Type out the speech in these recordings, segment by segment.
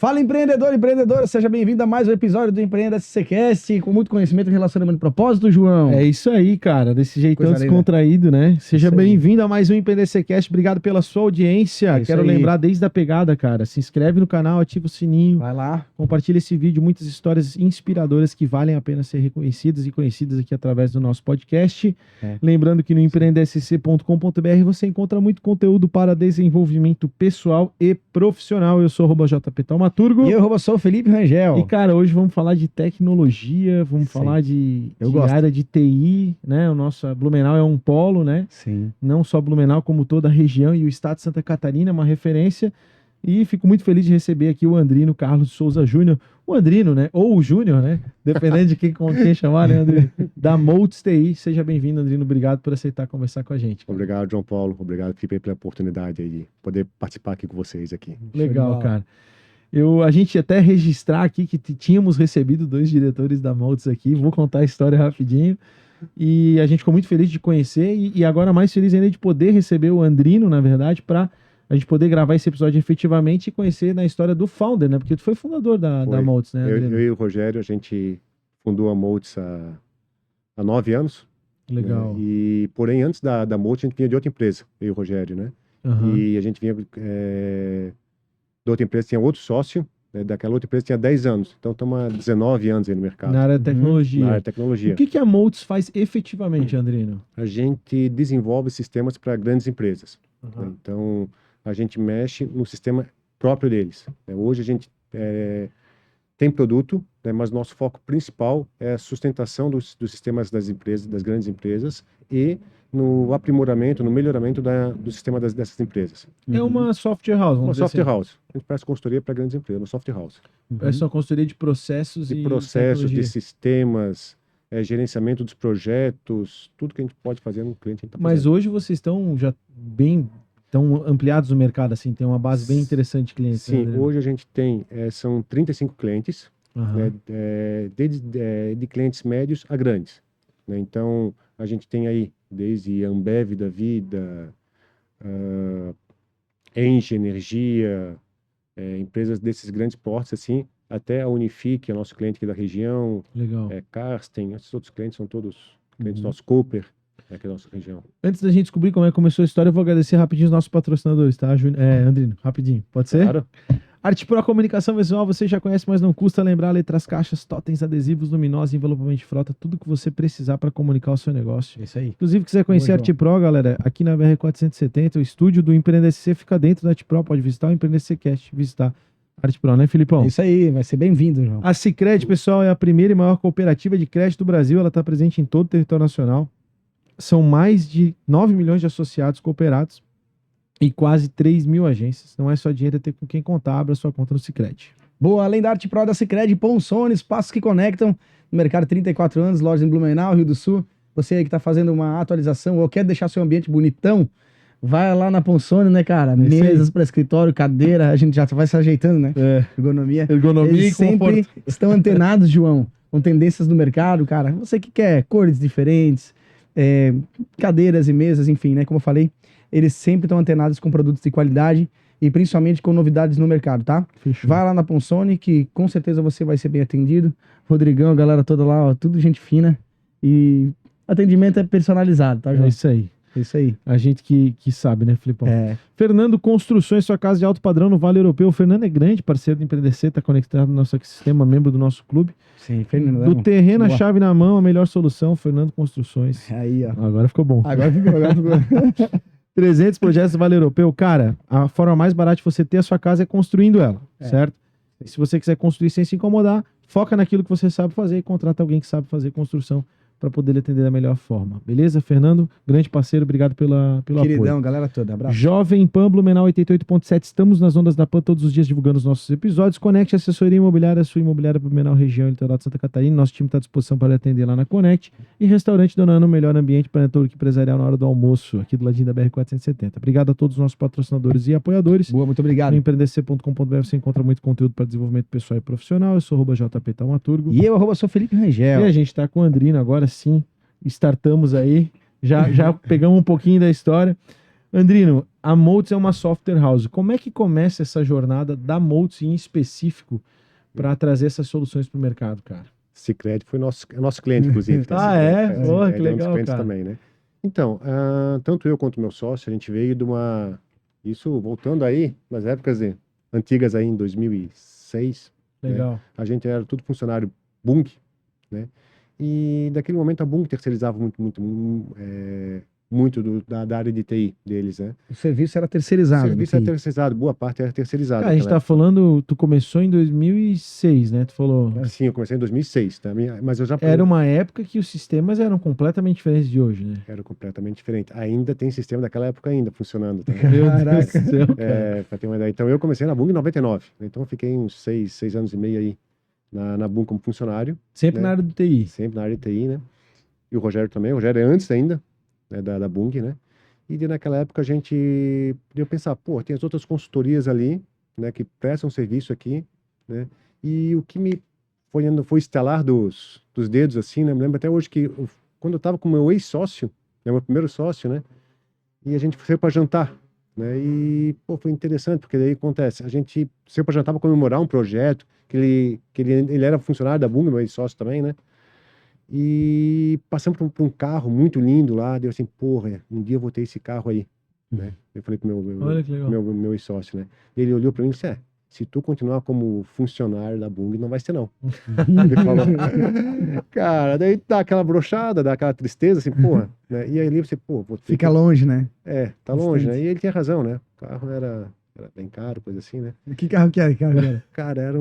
Fala, empreendedor, empreendedora, seja bem-vindo a mais um episódio do Empreenda SCcast, com muito conhecimento e relacionamento de propósito, João. É isso aí, cara, desse jeitão Coisa descontraído, né? Seja Isso aí. bem-vindo a mais um Empreenda SCcast, obrigado pela sua audiência. É isso Quero aí. lembrar desde a pegada, cara, se inscreve no canal, ativa o sininho, Vai lá. compartilha esse vídeo, muitas histórias inspiradoras que valem a pena ser reconhecidas e conhecidas aqui através do nosso podcast. Lembrando que no empreendesc.com.br você encontra muito conteúdo para desenvolvimento pessoal e profissional. Eu sou o JP Taumaturgo. E eu sou o Felipe Rangel. E, cara, hoje vamos falar de tecnologia, vamos Sim. falar de gosto. área de TI, né? O nosso Blumenau é um polo, né? Sim. Não só Blumenau, como toda a região e o estado de Santa Catarina, é uma referência. E fico muito feliz de receber aqui o Andrino Carlos Souza Júnior. O Andrino, né? Ou o Júnior, né? Dependendo de quem chamar, né, Andrino? Da Moltz TI. Seja bem-vindo, Andrino. Obrigado por aceitar conversar com a gente. Obrigado, João Paulo. Obrigado, Felipe, pela oportunidade aí de poder participar aqui com vocês aqui. Legal, cara. A gente até registrar aqui que tínhamos recebido 2 diretores da Moltz aqui. Vou contar a história rapidinho. E a gente ficou muito feliz de conhecer e agora mais feliz ainda de poder receber o Andrino, na verdade, para a gente poder gravar esse episódio efetivamente e conhecer na história do founder, né? Porque tu foi fundador da Moltz, né, Andrino? Eu e o Rogério, a gente fundou a Moltz há 9 anos. Legal. Né? E, porém, antes da Moltz, a gente vinha de outra empresa, eu e o Rogério, né? Uhum. E a gente vinha de outra empresa, tinha outro sócio, né? Daquela outra empresa tinha 10 anos. Então, estamos há 19 anos aí no mercado. Na área de tecnologia. Na área de tecnologia. O que a Moltz faz efetivamente, Andrino? A gente desenvolve sistemas para grandes empresas. Uhum. Né? Então, a gente mexe no sistema próprio deles. Né? Hoje a gente tem produto, né? Mas nosso foco principal é a sustentação dos sistemas das empresas, das grandes empresas, e no aprimoramento, no melhoramento do sistema dessas empresas. É uma software house, vamos Uma dizer software assim. house. A gente presta consultoria para grandes empresas, uma software house. É só consultoria de processos De e processos, de tecnologia. sistemas, gerenciamento dos projetos, tudo que a gente pode fazer no cliente, a gente tá Mas fazendo. hoje vocês estão já bem ampliados no mercado, assim, tem uma base bem interessante de clientes. Sim, né? hoje a gente tem, são 35 clientes, Aham. né, de clientes médios a grandes. Né? Então, a gente tem aí, desde a Ambev da vida, Engie Energia, empresas desses grandes portes, assim, até a Unifi, que é nosso cliente aqui da região, Legal. Karsten, esses outros clientes são todos clientes nossos, Cooper, aqui da nossa região. Antes da gente descobrir como é que começou a história, eu vou agradecer rapidinho os nossos patrocinadores, tá, Andrino? Rapidinho, pode ser? Claro. Arte Pro Comunicação Visual, você já conhece, mas não custa lembrar: letras, caixas, totens, adesivos, luminosas, envelopamento de frota, tudo que você precisar para comunicar o seu negócio. Isso aí. Inclusive, quiser conhecer a Boa, Arte Pro, galera, aqui na BR-470, o estúdio do Empreender SC fica dentro da Arte Pro, pode visitar o Empreender SCcast, visitar a Arte Pro, né, Filipão? Isso aí, vai ser bem-vindo, João. A Sicredi, pessoal, é a primeira e maior cooperativa de crédito do Brasil, ela está presente em todo o território nacional. São mais de 9 milhões de associados cooperados e quase 3 mil agências. Não é só dinheiro, é ter com quem contar. Abra sua conta no Sicredi. Boa, além da Arte Pro da Sicredi, Ponsone, espaços que conectam, no mercado 34 anos, lojas em Blumenau, Rio do Sul. Você aí que está fazendo uma atualização ou quer deixar seu ambiente bonitão, vai lá na Ponsone, né, cara? Isso aí. Mesas para escritório, cadeira, a gente já vai se ajeitando, né? Ergonomia. Ergonomia Eles e conforto. sempre estão antenados, João, com tendências do mercado, cara. Você que quer cores diferentes, cadeiras e mesas, enfim, né? Como eu falei, eles sempre estão antenados com produtos de qualidade e principalmente com novidades no mercado, tá? Fechou. Vai lá na Ponsone que com certeza você vai ser bem atendido. Rodrigão, a galera toda lá, ó, tudo gente fina e atendimento é personalizado, tá, João? É isso aí. É isso aí. A gente que sabe, né, Filipão? É. Fernando Construções, sua casa de alto padrão no Vale Europeu. O Fernando é grande parceiro do Empreender, está conectado no nosso ecossistema, membro do nosso clube. Sim, Fernando. Do terreno, a Boa. chave na mão, a melhor solução, Fernando Construções. Aí, ó. Agora ficou bom. Agora ficou. 300 projetos do Vale Europeu. Cara, a forma mais barata de você ter a sua casa é construindo ela, certo? E se você quiser construir sem se incomodar, foca naquilo que você sabe fazer e contrata alguém que sabe fazer construção para poder lhe atender da melhor forma. Beleza, Fernando? Grande parceiro, obrigado pelo Queridão, apoio. galera toda. Abraço. Jovem Pan Blumenau 88.7, estamos nas ondas da Pan todos os dias divulgando os nossos episódios. Conecte Assessoria Imobiliária, a sua imobiliária Blumenau, região e litoral de Santa Catarina. Nosso time está à disposição para lhe atender lá na Conect. E Restaurante Dona Ana, o melhor ambiente para network empresarial na hora do almoço, aqui do ladinho da BR-470. Obrigado a todos os nossos patrocinadores e apoiadores. Boa, muito obrigado. No empreendesc.com.br você encontra muito conteúdo para desenvolvimento pessoal e profissional. Eu sou o JP Taumaturgo. E eu, sou Felipe Rangel. E a gente está com o Andrino agora sim. Startamos aí, já pegamos um pouquinho da história. Andrino, a Moltz é uma software house. Como é que começa essa jornada da Moltz em específico para trazer essas soluções para o mercado, cara? Sicredi foi é nosso cliente, inclusive. Tá? Ah, é? Sicredi, Porra, Sicredi que é um dos legal, clientes cara. também, né? Então, tanto eu quanto meu sócio, a gente veio de uma... Isso voltando aí, nas épocas antigas aí, em 2006, Legal. né? A gente era tudo funcionário Bung, né? E daquele momento a Bung terceirizava muito da área de TI deles, né? O serviço era O terceirizado. serviço era terceirizado, boa parte era terceirizada. Cara, a gente naquela tá falando, tu começou em 2006, né? Tu falou. época. Sim, eu comecei em 2006, tá? Mas eu já... Era uma época que os sistemas eram completamente diferentes de hoje, né? Era completamente diferente. Ainda tem sistema daquela época ainda funcionando, tá? Meu Deus Caraca. do céu, cara. Pra ter uma ideia. Então, eu comecei na Bung em 99. Né? Então, eu fiquei uns 6 anos e meio aí na Bung como funcionário, Sempre né? na área do TI. Sempre na área de TI, né? E o Rogério também. O Rogério é antes ainda, né, da Bung, né? E naquela época a gente deu pensar, pô, tem as outras consultorias ali, né, que prestam serviço aqui, né? E o que me foi estalar dos dedos, assim, né? Me lembro até hoje que quando eu tava com o meu ex-sócio, né, meu primeiro sócio, né? E a gente saiu para jantar, né? E, pô, foi interessante, porque daí acontece, a gente saiu para jantar para comemorar um projeto, que ele era funcionário da Bung, meu ex-sócio também, né? E passamos por um carro muito lindo lá, deu assim, porra, um dia eu vou ter esse carro aí, né? Eu falei pro Olha que legal. meu ex-sócio, né? Ele olhou para mim e disse, se tu continuar como funcionário da Bung, não vai ser não. Ele falou, cara, daí dá aquela brochada, dá aquela tristeza, assim, porra, né? E aí você, pô, vou ter Fica que... longe, né? Tá longe, né? Distante. E ele tinha razão, né? O carro era bem caro, coisa assim, né? Que carro que era? Que carro que era? Cara, era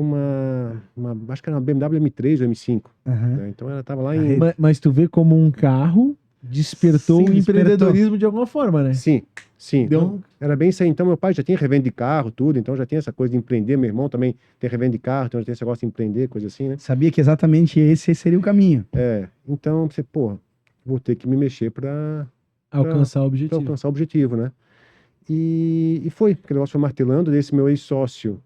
acho que era uma BMW M3 ou M5, Aham. né? Então ela tava lá A em... rede. Mas tu vê como um carro despertou Sim, o empreendedorismo de alguma forma, né? Sim, sim. Deu Não, era bem isso aí. Então, meu pai já tinha revenda de carro, tudo. Então, já tinha essa coisa de empreender. Meu irmão também tem revenda de carro. Então, já tem esse negócio de empreender, coisa assim, né? Sabia que exatamente esse seria o caminho. Então, você, pô, vou ter que me mexer para alcançar o objetivo. alcançar o objetivo, né? E foi. Porque o negócio foi martelando. Desse meu ex-sócio,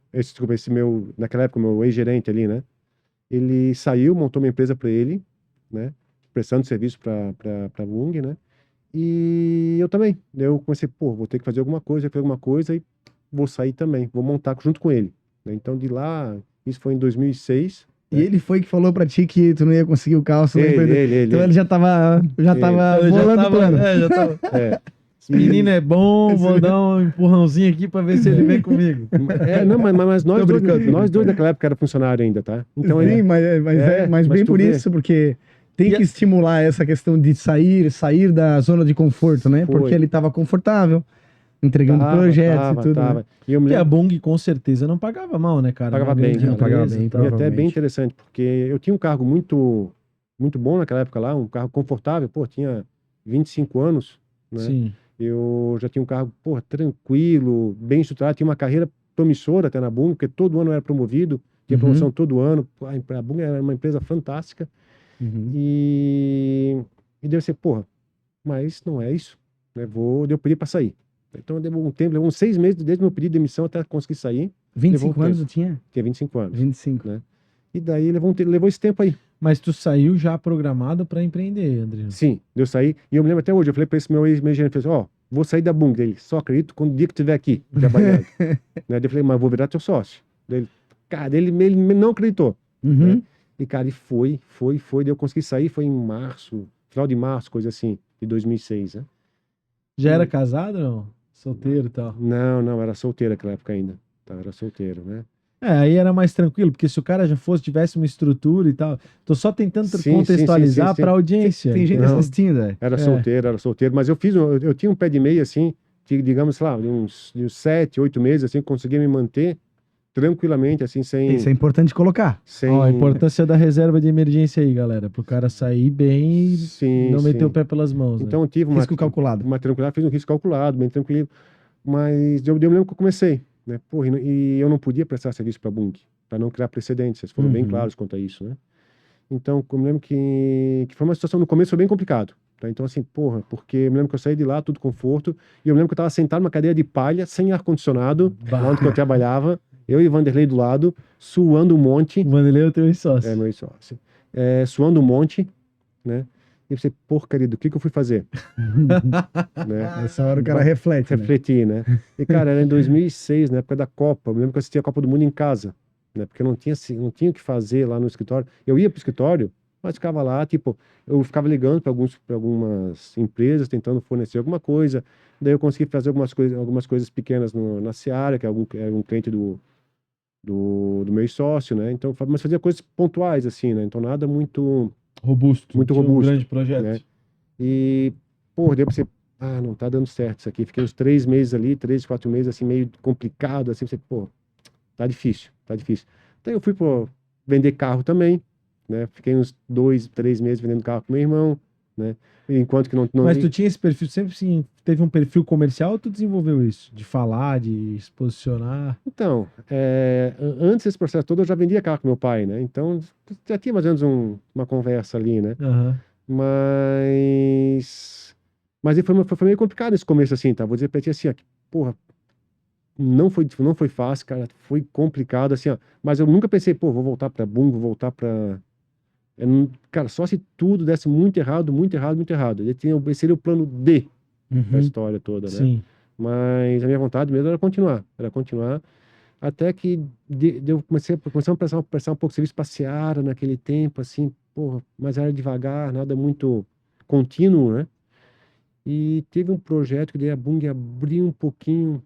naquela época, meu ex-gerente ali, né? Ele saiu, montou uma empresa para ele, né? Prestando serviço para a Bung, né? E eu também. Eu comecei, pô, vou ter que fazer alguma coisa e vou sair também, vou montar junto com ele, né? Então, de lá, isso foi em 2006. E ele foi que falou pra ti que tu não ia conseguir o carro, você não ia perder. Ele. Então ele já tava Eu bolando o plano. já tava. É. Esse menino é bom, vou dar um empurrãozinho aqui pra ver se ele vem comigo. Não, mas Tô brincando. nós dois naquela época era funcionário ainda, tá? Então, Sim, mas bem tu por vê. isso, porque tem E que estimular essa questão de sair da zona de conforto, né? Foi. Porque ele tava confortável, entregando projetos e tudo. tava. Né? E eu me E a lembro, Bung com certeza não pagava mal, né, cara? Pagava Uma bem, grande cara. Pagava empresa bem, e tal. e até bem provavelmente. interessante, porque eu tinha um cargo muito bom naquela época lá, um carro confortável, pô, tinha 25 anos, né? Sim. Eu já tinha um carro, pô, tranquilo, bem estruturado, tinha uma carreira promissora até na Bung, porque todo ano eu era promovido, tinha Uhum. promoção todo ano. Pô, a Bung era uma empresa fantástica. Uhum. E deve ser, porra, mas não é isso, né? Eu pedi para sair. Então levou um tempo, levou uns 6 meses desde meu pedido de demissão até conseguir sair. 25 Levou um anos tempo. eu tinha? Tinha 25 anos. 25. Né? E daí levou esse tempo aí. Mas tu saiu já programado pra empreender, André. Sim, eu saí. E eu me lembro até hoje, eu falei para esse meu ex-gerente, falei assim, vou sair da Bung dele, só acredito quando o dia que estiver aqui, trabalhando. Né? Daí eu falei, mas vou virar teu sócio. Cara, ele não acreditou. Uhum. E, cara, foi. Daí eu consegui sair, foi em março, final de março, coisa assim, de 2006, né? Já era casado ou não? Solteiro e tal. Não, era solteiro naquela época ainda. Tá, era solteiro, né? Aí era mais tranquilo, porque se o cara já tivesse uma estrutura e tal, tô só tentando Sim, contextualizar sim. pra audiência. Tem gente Não. assistindo, velho. Era solteiro, mas eu tinha um pé de meia, assim, digamos, sei lá, de uns 7, 8 meses, assim, conseguia me manter tranquilamente, assim, sem... Isso é importante colocar. Ó, a importância da reserva de emergência aí, galera, pro cara sair bem e Sim, não meter sim. o pé pelas mãos. Então eu tive Risco calculado. uma tranquilidade, fiz um risco calculado, bem tranquilo, mas eu me lembro que eu comecei, né? Porra, e eu não podia prestar serviço para a Bung, para não criar precedentes, vocês foram bem Uhum. claros quanto a isso, né? Então, eu me lembro que foi uma situação, no começo foi bem complicado, tá? Então, assim, porra, porque eu me lembro que eu saí de lá, tudo conforto, e eu me lembro que eu estava sentado numa cadeira de palha, sem ar-condicionado, lá onde que eu trabalhava, eu e Vanderlei do lado, suando um monte, O Vanderlei é o teu sócio. meu sócio, suando um monte, né? E você, porcaria, do que eu fui fazer? Né? Nessa hora o cara reflete, né? Refletir, né? E, cara, era em 2006, na época da Copa. Eu me lembro que eu assistia a Copa do Mundo em casa, né? Porque eu não tinha, assim, não tinha o que fazer lá no escritório. Eu ia pro escritório, mas ficava lá, tipo, eu ficava ligando para algumas empresas, tentando fornecer alguma coisa. Daí eu consegui fazer algumas coisas pequenas na Seara, que é um cliente do meu sócio, né? Então, mas fazia coisas pontuais, assim, né? Então, nada muito, Robusto. muito Tinha um robusto, grande projeto. né? E, pô, deu pra você, não tá dando certo isso aqui. Fiquei uns 3 meses ali, 3, 4 meses, assim, meio complicado, assim, você, pô, tá difícil, tá difícil. Então eu fui vender carro também, né? Fiquei uns 2, 3 meses vendendo carro com meu irmão, né? Enquanto que não... Mas tu tinha esse perfil, sempre sim, teve um perfil comercial ou tu desenvolveu isso? De falar, de se posicionar? Então, antes desse processo todo, eu já vendia carro com meu pai, né? Então, já tinha mais ou menos uma conversa ali, né? Aham. Mas aí foi meio complicado esse começo, assim, tá? Vou dizer pra ti assim, ó, que, porra, não foi fácil, cara, foi complicado, assim, ó. Mas eu nunca pensei, pô, vou voltar pra Boom, vou voltar pra... Cara, só se tudo desse muito errado, muito errado, muito errado. Esse seria o plano D da Uhum. história toda, né? Sim. Mas a minha vontade mesmo era continuar, até que eu comecei a prestar um pouco de serviço para Seara naquele tempo, assim, porra, mas era devagar, nada muito contínuo, né? E teve um projeto que daí a Bung abriu um pouquinho,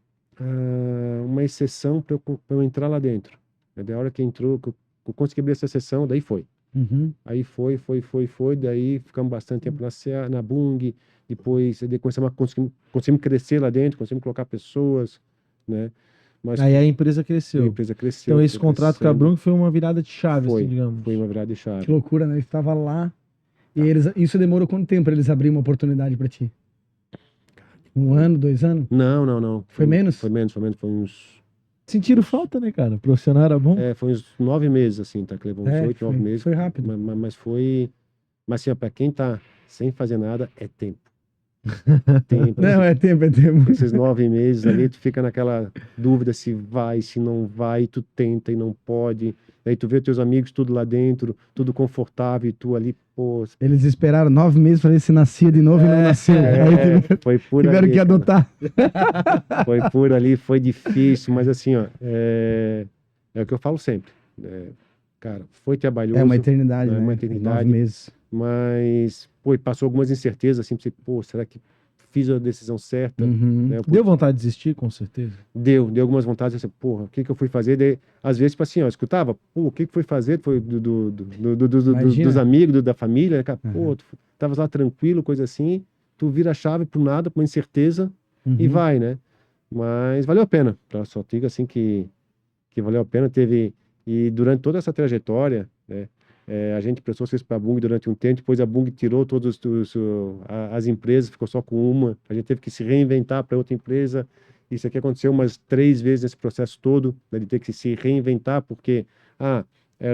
uma exceção para eu entrar lá dentro. Da hora que entrou, que eu consegui abrir essa exceção, daí foi. Uhum. Aí foi, daí ficamos bastante tempo na Bung, depois daí conseguimos crescer lá dentro, conseguimos colocar pessoas, né? Mas Aí a empresa a cresceu. empresa cresceu, Então esse foi contrato com a crescendo. Brunk foi uma virada de chave, assim, Foi digamos. uma virada de chave. Que loucura, né? Estava lá e isso demorou quanto tempo para eles abrirem uma oportunidade para ti? 1 ano, 2 anos? Não. Foi menos? Foi menos, foi uns... Sentiram falta, né, cara? O profissional era bom. Foi uns 9 meses, assim, tá? Que levou uns 8, 9 meses. Foi rápido. Mas foi... Mas, assim, ó, pra quem tá sem fazer nada, é tempo. Tempo. Não, é tempo. Esses 9 meses ali, tu fica naquela dúvida se vai, se não vai, tu tenta e não pode. Aí tu vê teus amigos tudo lá dentro, tudo confortável, e tu ali, pô... Eles esperaram 9 meses para ver se nascia de novo e não nasceu. Aí foi por tiveram ali, que cara. adotar. Foi por ali, foi difícil, mas assim, ó, é o que eu falo sempre. Cara, foi trabalhoso. É uma eternidade, né? né? Uma 9 eternidade. meses. Mas, pô, e passou algumas incertezas, assim, pra você, pô, será que fiz a decisão certa? Uhum. Né? Deu vontade de desistir, com certeza. Deu algumas vontades, assim, porra, o que eu fui fazer? Daí, às vezes, tipo assim, ó, eu escutava, pô, o que foi fazer? Foi Imagina. dos amigos, da família, né, cara? Uhum. Pô, tu tava lá tranquilo, coisa assim, tu vira a chave pro nada, pra uma incerteza, e Uhum. vai, né? Mas valeu a pena, tá? Só digo assim que valeu a pena, e durante toda essa trajetória, né, a gente prestou serviço para a Bung durante um tempo, depois a Bung tirou todas as empresas, ficou só com uma, a gente teve que se reinventar para outra empresa. Isso aqui aconteceu umas 3 vezes nesse processo todo, né, de ter que se reinventar, porque a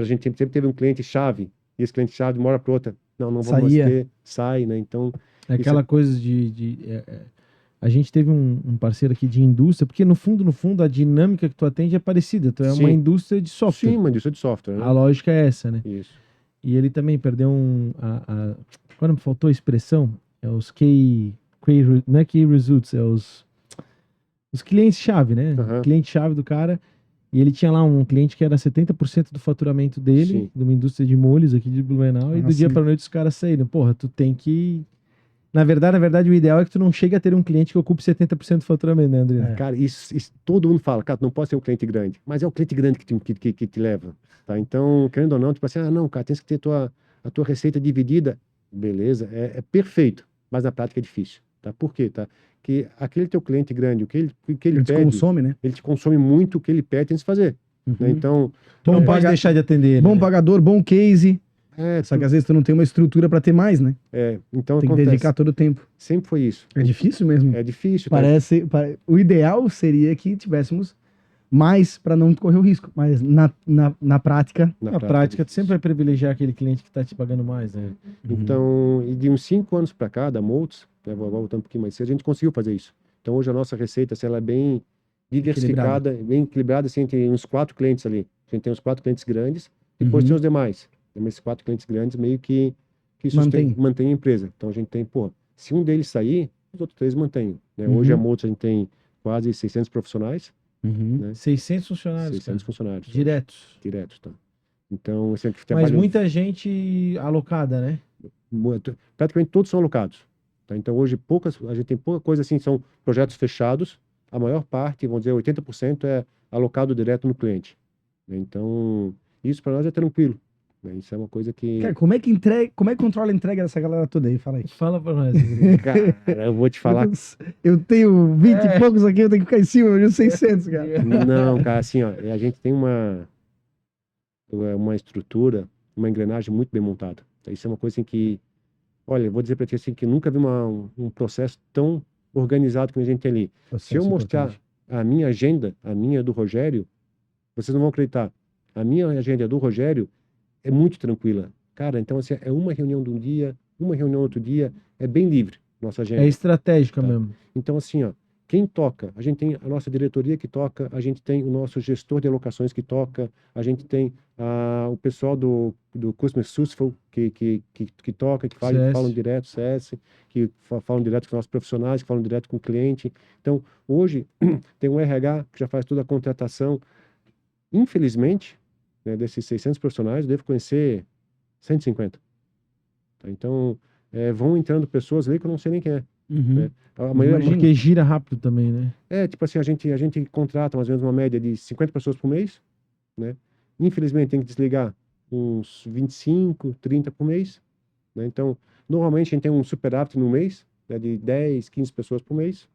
gente sempre teve um cliente-chave, e esse cliente-chave de uma hora para outra, não vamos mais Saía. ter, sai, né? Então, É aquela coisa a gente teve um parceiro aqui de indústria, porque no fundo a dinâmica que tu atende é parecida. Tu é uma Sim. indústria de software. sim, uma indústria de software, né? A lógica é essa, né? Isso. E ele também perdeu agora me faltou a expressão. É os não é key results, é os clientes-chave, né? Aham. Cliente-chave do cara. E ele tinha lá um cliente que era 70% do faturamento dele, Sim. de uma indústria de molhos aqui de Blumenau, e do dia sim. pra noite os caras saíram. Porra, tu tem que... Na verdade, o ideal é que tu não chegue a ter um cliente que ocupe 70% do faturamento, né, André? Cara, isso todo mundo fala, cara, tu não pode ser um cliente grande, mas é o cliente grande que te leva, tá? Então, querendo ou não, tipo assim, não, cara, tens que ter a tua receita dividida, beleza, é perfeito, mas na prática é difícil, tá? Por quê, tá? Que aquele teu cliente grande, o que ele Ele te pede, consome, né? ele te consome muito o que ele pede, tem que fazer, né? Uhum. Então, Tu não Bom pode paga- deixar de atender, Bom né? pagador, bom case. Só tu- que às vezes tu não tem uma estrutura para ter mais, né? então Tem que acontece, dedicar todo o tempo. sempre foi isso. É difícil mesmo. É difícil, tá? O ideal seria que tivéssemos mais para não correr o risco. Mas na prática. Na é prática, tu difícil. sempre vai privilegiar aquele cliente que tá te pagando mais, né? Então, e de uns 5 anos para cá, da Moltz, né, vou voltando um pouquinho mais cedo, a gente conseguiu fazer isso. Então, hoje a nossa receita, assim, ela é bem diversificada, bem equilibrada, assim, entre uns 4 clientes ali. A gente tem uns 4 clientes grandes, depois tem os demais. Então, esses 4 clientes grandes meio que que mantém a empresa. Então a gente tem, pô, se um deles sair, os outros 3 mantêm, né? Hoje a Motos a gente tem quase 600 profissionais, né? 600 funcionários, 600 funcionários. diretos. Diretos, tá? Então, assim, que Mas trabalham- muita gente alocada, né? praticamente todos são alocados, tá? Então hoje a gente tem pouca coisa assim, são projetos fechados, a maior parte, vamos dizer, 80% é alocado direto no cliente, né? Então, isso para nós é tranquilo, né? Isso é uma coisa que... Cara, como é que controla a entrega dessa galera toda aí? Fala aí. Fala pra nós. Rodrigo. Cara, eu vou te falar... Eu tenho 20 e poucos aqui, eu tenho que ficar em cima de 600, cara. Não, cara, assim, ó, a gente tem uma estrutura, uma engrenagem muito bem montada. Isso é uma coisa assim que, olha, eu vou dizer para ti assim que nunca vi um processo tão organizado que a gente tem ali. Se eu mostrar a minha agenda, a minha do Rogério, vocês não vão acreditar. A minha agenda do Rogério é muito tranquila. Cara, então assim, é uma reunião de um dia, uma reunião outro dia, é bem livre nossa agenda. É estratégica Tá. mesmo. Então assim, ó, quem toca? A gente tem a nossa diretoria que toca, a gente tem o nosso gestor de alocações que toca, a gente tem o pessoal do Customer Successful que toca, que falam direto, CS, que falam direto com os nossos profissionais, que falam direto com o cliente. Então, hoje, tem um RH que já faz toda a contratação. Infelizmente, né, desses 600 profissionais, eu devo conhecer 150. Tá? Então, vão entrando pessoas ali que eu não sei nem quem é. Né? A maioria, Porque gira rápido também, né? tipo assim, a gente contrata mais ou menos uma média de 50 pessoas por mês, né? Infelizmente tem que desligar uns 25, 30 por mês, né? Então, normalmente a gente tem um superávit no mês, né, de 10, 15 pessoas por mês,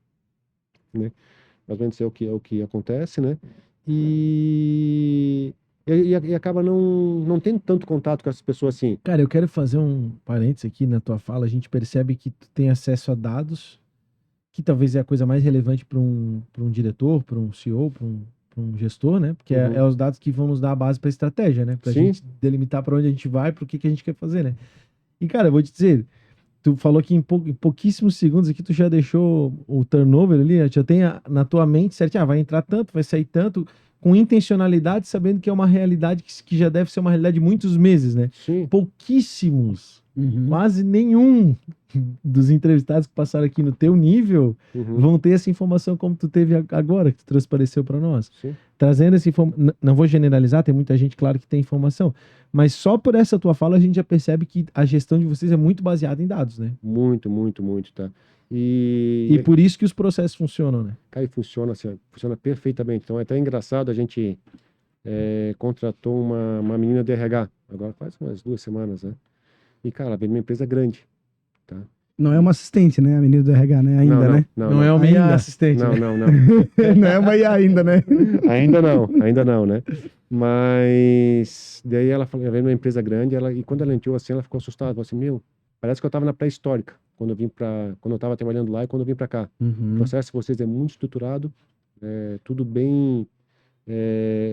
né? Mais ou menos é o que acontece, né? E acaba não tendo tanto contato com essas pessoas assim. Cara, eu quero fazer um parênteses aqui na tua fala. A gente percebe que tu tem acesso a dados, que talvez é a coisa mais relevante para um diretor, para um CEO, para um gestor, né? Porque é os dados que vão nos dar a base para a estratégia, né? Para a gente delimitar para onde a gente vai, para o que a gente quer fazer, né? E, cara, eu vou te dizer, tu falou que em pouquíssimos segundos aqui tu já deixou o turnover ali, já tem na tua mente certo, vai entrar tanto, vai sair tanto, com intencionalidade, sabendo que é uma realidade que já deve ser uma realidade de muitos meses, né? Sim. Pouquíssimos, quase nenhum dos entrevistados que passaram aqui no teu nível vão ter essa informação como tu teve agora, que tu transpareceu para nós. Sim. Trazendo essa informação, não vou generalizar, tem muita gente, claro, que tem informação, mas só por essa tua fala a gente já percebe que a gestão de vocês é muito baseada em dados, né? Muito, muito, muito, tá? E por isso que os processos funcionam, né? Cara, funciona assim, funciona perfeitamente. Então é até engraçado, a gente contratou uma menina de RH, agora faz umas 2 semanas, né? E, cara, ela veio de uma empresa grande, tá? Não é uma assistente, né? A menina do RH, né? Ainda, né? Não é uma IA assistente. Não, né? não. Não é uma IA ainda, né? Ainda não, né? Mas daí ela veio de uma empresa grande, e quando ela entrou assim, ela ficou assustada, falou assim, meu, parece que eu estava na pré-histórica, quando eu estava trabalhando lá e quando eu vim para cá. O processo de vocês é muito estruturado, tudo bem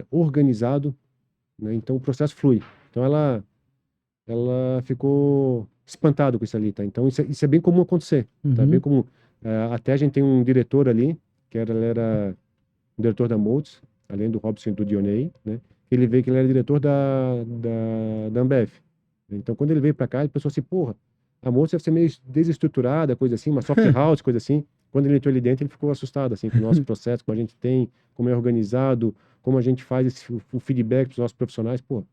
organizado, né? Então o processo flui. Então ela ficou espantada com isso ali, tá? Então isso é bem comum acontecer, tá? Bem comum. Até a gente tem um diretor ali, ele era o diretor da Molds, além do Robson e do Dionei, né? Ele veio que ele era diretor da Ambev. Então quando ele veio para cá, ele pensou assim, porra, a Molds deve ser meio desestruturada, coisa assim, uma soft house, coisa assim. Quando ele entrou ali dentro, ele ficou assustado, assim, com o nosso processo, como a gente tem, como é organizado, como a gente faz o feedback para os nossos profissionais. Pô,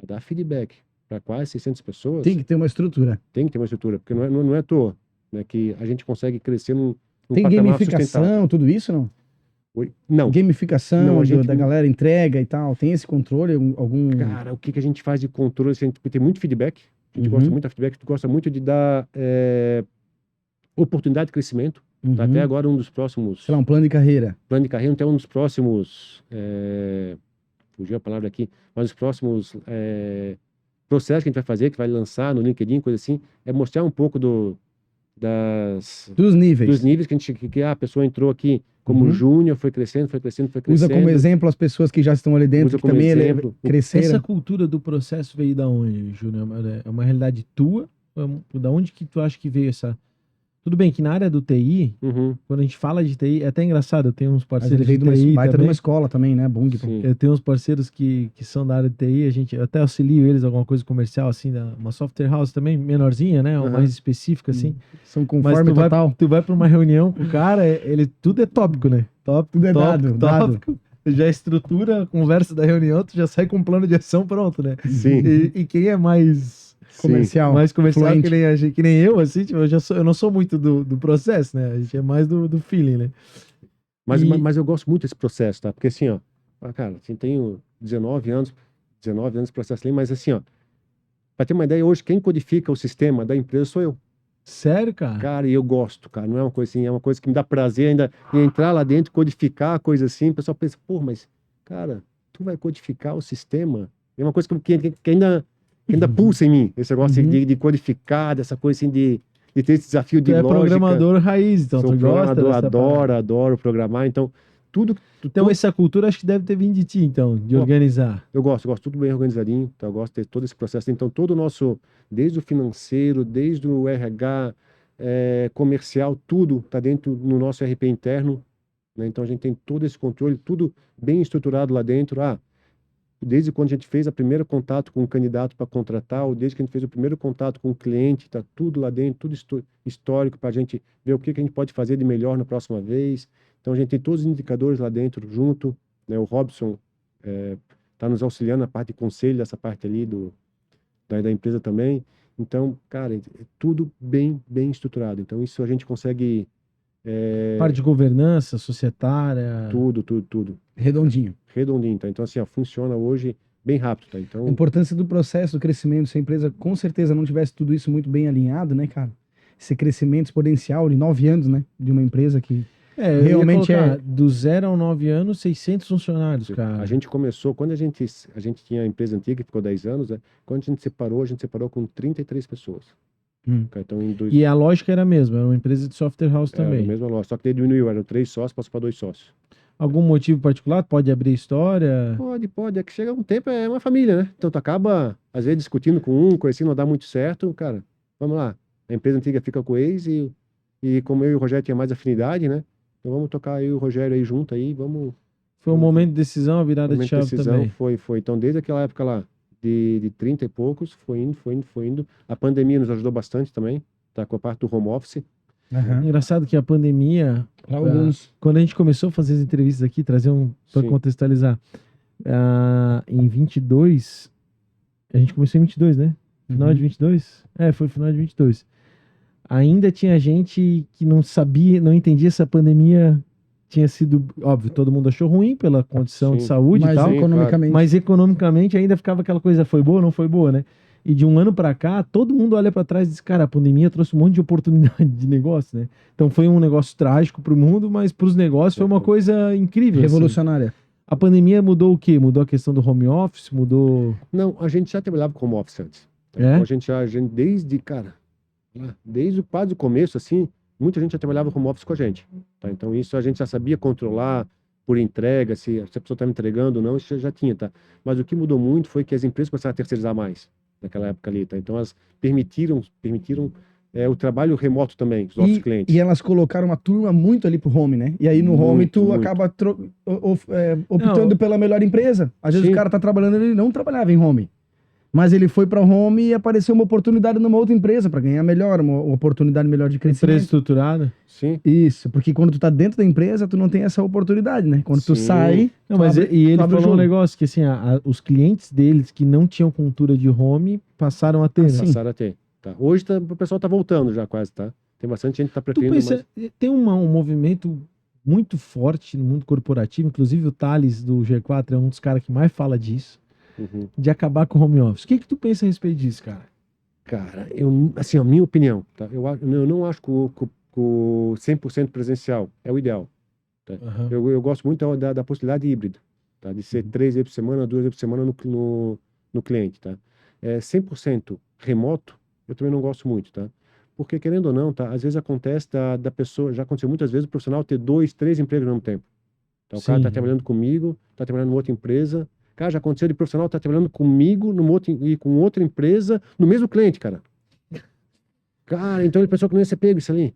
dar feedback para quase 600 pessoas... Tem que ter uma estrutura. Tem que ter uma estrutura, porque não é à toa, né, que a gente consegue crescer num tem patamar gamificação, sustentável. tudo isso, não? Não. Gamificação Não, da galera entrega e tal. Tem esse controle? Algum... Cara, o que a gente faz de controle? A gente tem muito feedback. A gente gosta muito de feedback. A gente gosta muito de dar oportunidade de crescimento. Tá? Até agora, um dos próximos... Sei lá, um plano de carreira. Plano de carreira, então um dos próximos... fugiu a palavra aqui. Mas os próximos processos que a gente vai fazer, que vai lançar no LinkedIn, coisa assim, é mostrar um pouco dos níveis que a pessoa entrou aqui como júnior, foi crescendo. Usa como exemplo as pessoas que já estão ali dentro, que também cresceram. Essa cultura do processo veio da onde, Júnior? É uma realidade tua? Da onde que tu acha que veio essa... Tudo bem que na área do TI, Uhum. quando a gente fala de TI, é até engraçado, eu tenho uns Mas ele parceiros veio de de uma TI baita de também. uma escola também, né? Bung, pô. Sim. Eu tenho uns parceiros que são da área de TI, eu até auxilio eles alguma coisa comercial, assim, uma software house também, menorzinha, né? Uma Aham. mais específica, assim. São Mas conforme total. tu vai pra uma reunião com o cara, tudo é tópico, né? Tópico, Tudo é tópico, dado. tópico. Já estrutura a conversa da reunião, tu já sai com um plano de ação pronto, né? Sim. E quem é mais Comercial. mais comercial fluente. que nem, que nem eu, assim, tipo, eu não sou muito do processo, né? A gente é mais do feeling, né? Mas, E- mas eu gosto muito desse processo, tá? Porque assim, ó, cara, assim, tenho 19 anos de processo ali, mas assim, ó, para ter uma ideia, hoje quem codifica o sistema da empresa sou eu. Sério, cara? Cara, e eu gosto, cara, não é uma coisa assim, é uma coisa que me dá prazer ainda em entrar lá dentro, codificar a coisa assim, o pessoal pensa, pô, mas, cara, tu vai codificar o sistema? É uma coisa que ainda pulsa em mim, esse negócio Uhum. de codificar, dessa coisa assim de ter esse desafio de Tu é lógica. programador raiz, então Sou tu gosta programador, dessa parada. adoro programar, então tudo, Então essa cultura acho que deve ter vindo de ti, então, de Pô, organizar. eu gosto tudo bem organizadinho, tá? Eu gosto de ter todo esse processo. Então, todo o nosso, desde o financeiro, desde o RH, comercial, tudo tá dentro no nosso RP interno, né? Então, a gente tem todo esse controle, tudo bem estruturado lá dentro. Desde quando a gente fez o primeiro contato com o candidato para contratar, ou desde que a gente fez o primeiro contato com o cliente, tá tudo lá dentro, tudo histórico para a gente ver o que a gente pode fazer de melhor na próxima vez. Então, a gente tem todos os indicadores lá dentro junto, né? O Robson está nos auxiliando na parte de conselho, dessa parte ali da empresa também. Então, cara, é tudo bem estruturado. Então, isso a gente consegue Parte de governança, societária. tudo Redondinho. redondinho, tá? Então, assim, ó, funciona hoje bem rápido, tá? A Então, importância do processo do crescimento, se a empresa com certeza não tivesse tudo isso muito bem alinhado, né, cara? Esse crescimento exponencial de 9 anos, né? De uma empresa que Eu realmente ia colocar, do 0 ao 9 anos, 600 funcionários, cara. a gente começou, quando a gente tinha a empresa antiga, que ficou 10 anos, né? Quando a gente separou com 33 pessoas. Tá? Então, E a lógica era a mesma, era uma empresa de software house era a também. mesma loja, só que daí diminuiu, eram 3 sócios, passou para 2 sócios. Algum motivo particular? Pode abrir história? Pode, é que chega um tempo, é uma família, né? Então tu acaba, às vezes, discutindo com um, coisa assim, não dá muito certo, cara, vamos lá, a empresa antiga fica com o ex e como eu e o Rogério tinha mais afinidade, né? Então vamos tocar eu e o Rogério aí junto aí, vamos... Foi um momento de decisão, a virada de momento de chave decisão também. foi. Então, desde aquela época lá, de 30 e poucos, foi indo. A pandemia nos ajudou bastante também, tá? Com a parte do home office. Aham. Engraçado que a pandemia, Pra alguns. quando a gente começou a fazer as entrevistas aqui, trazer para Sim. contextualizar, em 22, a gente começou em 22, né? Final de 22? Foi final de 22. Ainda tinha gente que não sabia, não entendia se a pandemia tinha sido, óbvio, todo mundo achou ruim pela condição de Sim. saúde e Mas tal, Sim, economicamente. mas economicamente ainda ficava aquela coisa, foi boa ou não foi boa, né? E de um ano para cá, todo mundo olha para trás e diz, cara, a pandemia trouxe um monte de oportunidade de negócio, né? Então foi um negócio trágico para o mundo, mas para os negócios foi uma coisa incrível. assim. Revolucionária. A pandemia mudou o quê? Mudou a questão do home office, mudou... Não, a gente já trabalhava com home office antes. Tá? É? Então, a gente desde, cara, desde quase o começo, assim, muita gente já trabalhava com home office com a gente. Tá? Então, isso a gente já sabia controlar por entrega, se a pessoa está me entregando ou não, isso já tinha, tá? Mas o que mudou muito foi que as empresas começaram a terceirizar mais naquela época ali, tá? Então, elas permitiram o trabalho remoto também, os nossos clientes. E elas colocaram uma turma muito ali pro home, né? E aí no home Muito, tu muito. acaba optando Não. pela melhor empresa. Às vezes Sim. o cara tá trabalhando, ele não trabalhava em home. Mas ele foi para home e apareceu uma oportunidade numa outra empresa para ganhar melhor, uma oportunidade melhor de Empresa crescimento. estruturada? Sim, Isso, porque quando tu tá dentro da empresa, tu não tem essa oportunidade, né? Quando tu Sim. sai, Não, tu mas abre- e ele tu abre o falou um jogo. negócio que assim, os clientes deles que não tinham cultura de home passaram a ter. né? Sim. passaram a ter. Tá? Hoje o pessoal tá voltando já quase, tá? Tem bastante gente que tá Tu preferindo, pensa, tem um movimento muito forte no mundo corporativo, inclusive o Thales do G4 é um dos caras que mais fala disso, Uhum. de acabar com o home office. O que tu pensa a respeito disso, cara? Cara, assim, a minha opinião, tá? Eu não acho que o 100% presencial é o ideal. Tá? Aham. Eu gosto muito da possibilidade híbrida, tá? De ser 3 vezes por semana, 2 vezes por semana no cliente, tá? 100% remoto, eu também não gosto muito, tá? Porque, querendo ou não, tá? Às vezes acontece da pessoa, já aconteceu muitas vezes, o profissional ter 2, 3 empregos ao mesmo tempo. Então, o cara tá Sim. trabalhando comigo, tá trabalhando em outra empresa. Cara, já aconteceu de profissional tá trabalhando comigo e com outra empresa no mesmo cliente, cara. Cara, então ele pensou que não ia ser pego isso ali.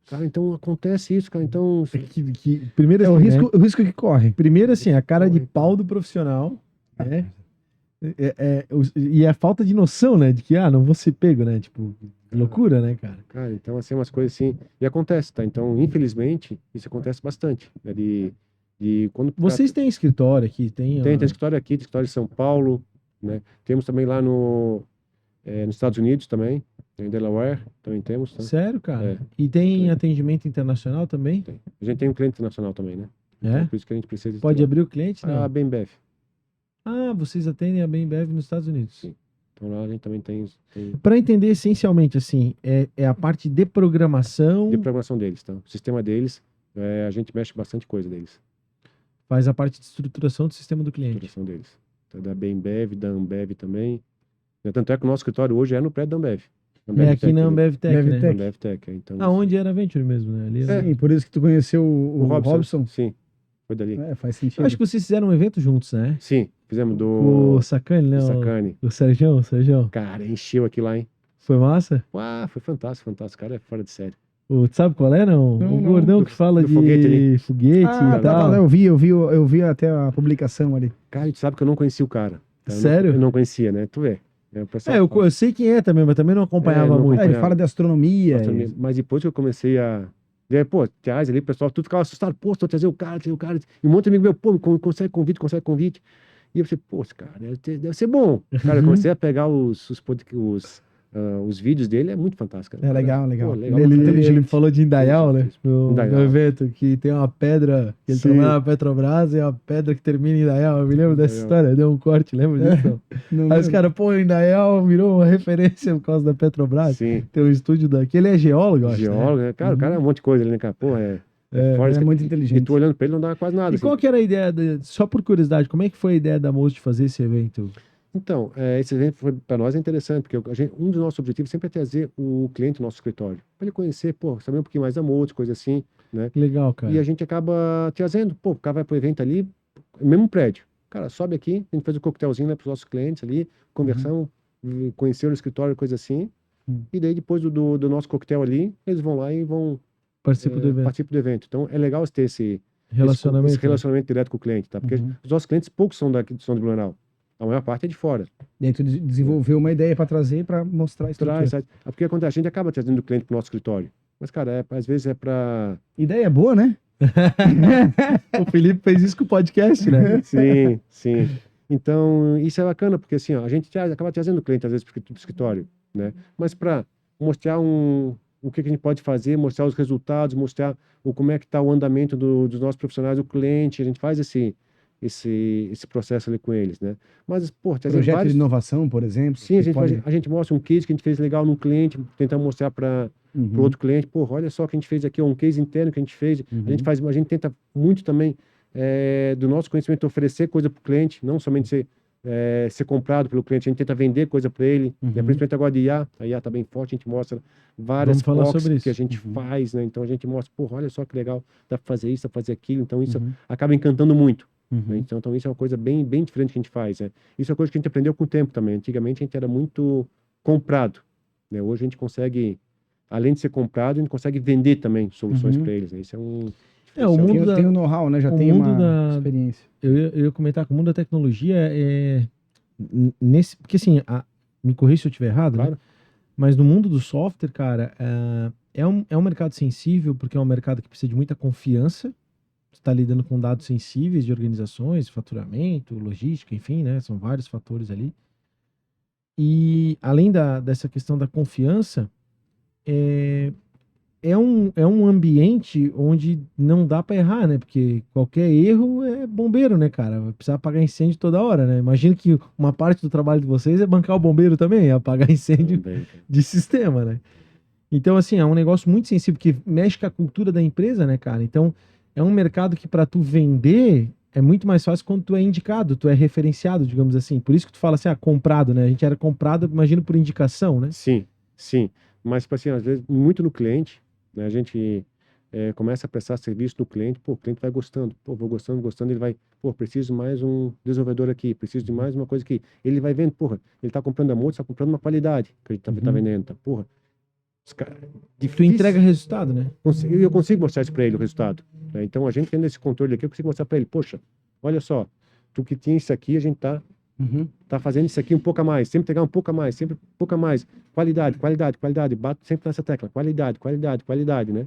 Cara, então acontece isso, cara. Então, Primeiro, É o assim, risco, né? o risco que corre. Primeiro, assim, a cara de Corre, pau do profissional, né? E a falta de noção, né? De que, não vou ser pego, né? Tipo, loucura, né, cara? cara, então assim, umas coisas assim. E acontece, tá? Então, infelizmente, isso acontece bastante. Né? De quando. Vocês têm escritório aqui, tem... Tem escritório aqui, tem escritório em São Paulo, né? Temos também lá nos Estados Unidos também, em Delaware, também temos, tá? Sério, cara? É. E tem atendimento internacional também? Tem. A gente tem um cliente internacional também, né? Então, É? por isso que a gente precisa Pode ter abrir o cliente? lá. Não. A Bembev. Ah, vocês atendem a Bembev nos Estados Unidos. Sim. Então lá a gente também tem Para entender essencialmente, assim, é a parte de programação, de programação deles, tá? O sistema deles, a gente mexe bastante coisa deles, faz a parte de estruturação do sistema do cliente. estruturação deles. Então, da Bembev, da Ambev também. Tanto é que o nosso escritório hoje é no prédio da Ambev. É aqui na Ambev Tech, né? Ambev Tech. Ambev Tech, então. Aonde era a Venture mesmo, né? Ali era... Sim, por isso que tu conheceu o Robson. Sim, foi dali. Faz sentido. Eu acho que vocês fizeram um evento juntos, né? Sim, fizemos O Sacane, né? Sacane. O Sérgio. Cara, encheu aqui lá, hein? Foi massa? Uau, foi fantástico, fantástico. Cara, é fora de série. Sabe qual é, não? Não, O não. gordão que fala do de foguete ali. foguete Ah, e tá, tal. eu vi até a publicação ali. Cara, tu sabe que eu não conhecia o cara. Tá? Sério? Eu não conhecia, né? Tu vê. O pessoal Eu sei quem é também, mas também não acompanhava não muito. Ele fala de astronomia. Astronomia. Mas depois que eu comecei a ver, pô, Tiaz ali, o pessoal tudo ficava assustado, pô, estou trazer o cara. E um monte de amigo meu, pô, consegue convite. E eu falei, pô, esse cara deve ser bom. Cara, eu comecei a pegar os vídeos dele, é muito fantástico. Cara. É legal. Pô, legal. Ele falou de Indaial, né? No Indaial. evento, que tem uma pedra que ele Sim. trabalha na Petrobras e é uma pedra que termina em Indaial. Eu me lembro dessa Indaial. história, deu um corte, lembra disso? Não Aí os lembro. caras, pô, Indaial virou uma referência por causa da Petrobras. Sim. Tem um estúdio daqui, ele é geólogo, eu acho. Geólogo, né? Cara, o cara é um monte de coisa ali, né, cara? Pô, fora Ele isso é que- muito E inteligente. tu olhando pra ele não dá quase nada. E assim. qual que era a ideia, só por curiosidade, como é que foi a ideia da Moço de fazer esse evento? Então, esse evento para nós é interessante, porque um dos nossos objetivos sempre é trazer o cliente no nosso escritório, para ele conhecer, pô, saber um pouquinho mais da Motos, coisa assim, né? Que legal, cara. E a gente acaba trazendo, pô, o cara vai pro evento ali, mesmo prédio. Cara, sobe aqui, a gente faz um coquetelzinho, né, para os nossos clientes ali, conversão, conhecer o escritório, coisa assim. E daí, depois do nosso coquetel ali, eles vão lá e vão Participo do evento. participar do evento. Então, é legal ter esse Relacionamento. esse relacionamento direto com o cliente, tá? Porque os nossos clientes, poucos são de Blumenau. A maior parte é de fora. E aí tu desenvolveu uma ideia para trazer, para mostrar a estrutura. Traz, sabe? Porque acontece, a gente acaba trazendo o cliente pro nosso escritório. Mas, cara, às vezes é para Ideia boa, né? O Felipe fez isso com o podcast, né? Sim, sim. Então, isso é bacana, porque assim, ó, a gente acaba trazendo o cliente, às vezes, pro escritório, né? Mas para mostrar o que a gente pode fazer, mostrar os resultados, mostrar como é que está o andamento dos nossos profissionais, do cliente, a gente faz esse processo ali com eles, né? Mas, pô, trazer Projeto vários... de inovação, por exemplo. Sim, que a gente mostra um case que a gente fez legal num cliente, tentar mostrar para o outro cliente, pô, olha só o que a gente fez aqui, um case interno que a gente fez. A gente tenta muito também do nosso conhecimento oferecer coisa para o cliente, não somente ser comprado pelo cliente, a gente tenta vender coisa para ele, né? Principalmente agora de IA, a IA está bem forte, a gente mostra várias Vamos falar POCs sobre isso. que a gente faz, né? Então a gente mostra, pô, olha só que legal, dá para fazer isso, dá para fazer aquilo, então isso acaba encantando muito. Né? Então isso é uma coisa bem diferente que a gente faz. Né? Isso é uma coisa que a gente aprendeu com o tempo também. Antigamente a gente era muito comprado. Né? Hoje a gente consegue, além de ser comprado, a gente consegue vender também soluções para eles. Né? Isso é um... o mundo tem o know-how, né? Já o tem mundo uma experiência. Eu ia comentar que o mundo da tecnologia porque assim, me corrija se eu estiver errado, Claro. né? Mas no mundo do software, cara, é um mercado sensível, porque é um mercado que precisa de muita confiança. Você está lidando com dados sensíveis de organizações, faturamento, logística, enfim, né? São vários fatores ali. E além dessa questão da confiança, é um ambiente onde não dá para errar, né? Porque qualquer erro é bombeiro, né, cara? Vai precisar apagar incêndio toda hora, né? Imagino que uma parte do trabalho de vocês é bancar o bombeiro também, é apagar incêndio Também, cara. de sistema, né? Então, assim, é um negócio muito sensível, que mexe com a cultura da empresa, né, cara? Então, é um mercado que para tu vender é muito mais fácil quando tu é indicado, tu é referenciado, digamos assim. Por isso que tu fala assim, comprado, né? A gente era comprado, imagino, por indicação, né? Sim. Mas, tipo assim, às vezes, muito no cliente, né? A gente começa a prestar serviço no cliente, pô, o cliente vai gostando, pô, vou gostando, ele vai, pô, preciso mais um desenvolvedor aqui, preciso de mais uma coisa aqui. Ele vai vendo, porra, ele tá comprando a moto, tá comprando uma qualidade que a gente tá vendendo, tá? Porra, Tu entrega resultado, né? Eu consigo mostrar isso para ele, o resultado. Né? Então, a gente tendo esse controle aqui, eu consigo mostrar para ele, poxa, olha só, tu que tinha isso aqui, a gente tá fazendo isso aqui um pouco a mais, sempre pegar um pouco a mais, sempre um pouco a mais. Qualidade, qualidade, qualidade. Bato sempre nessa tecla. Qualidade, qualidade, qualidade, né?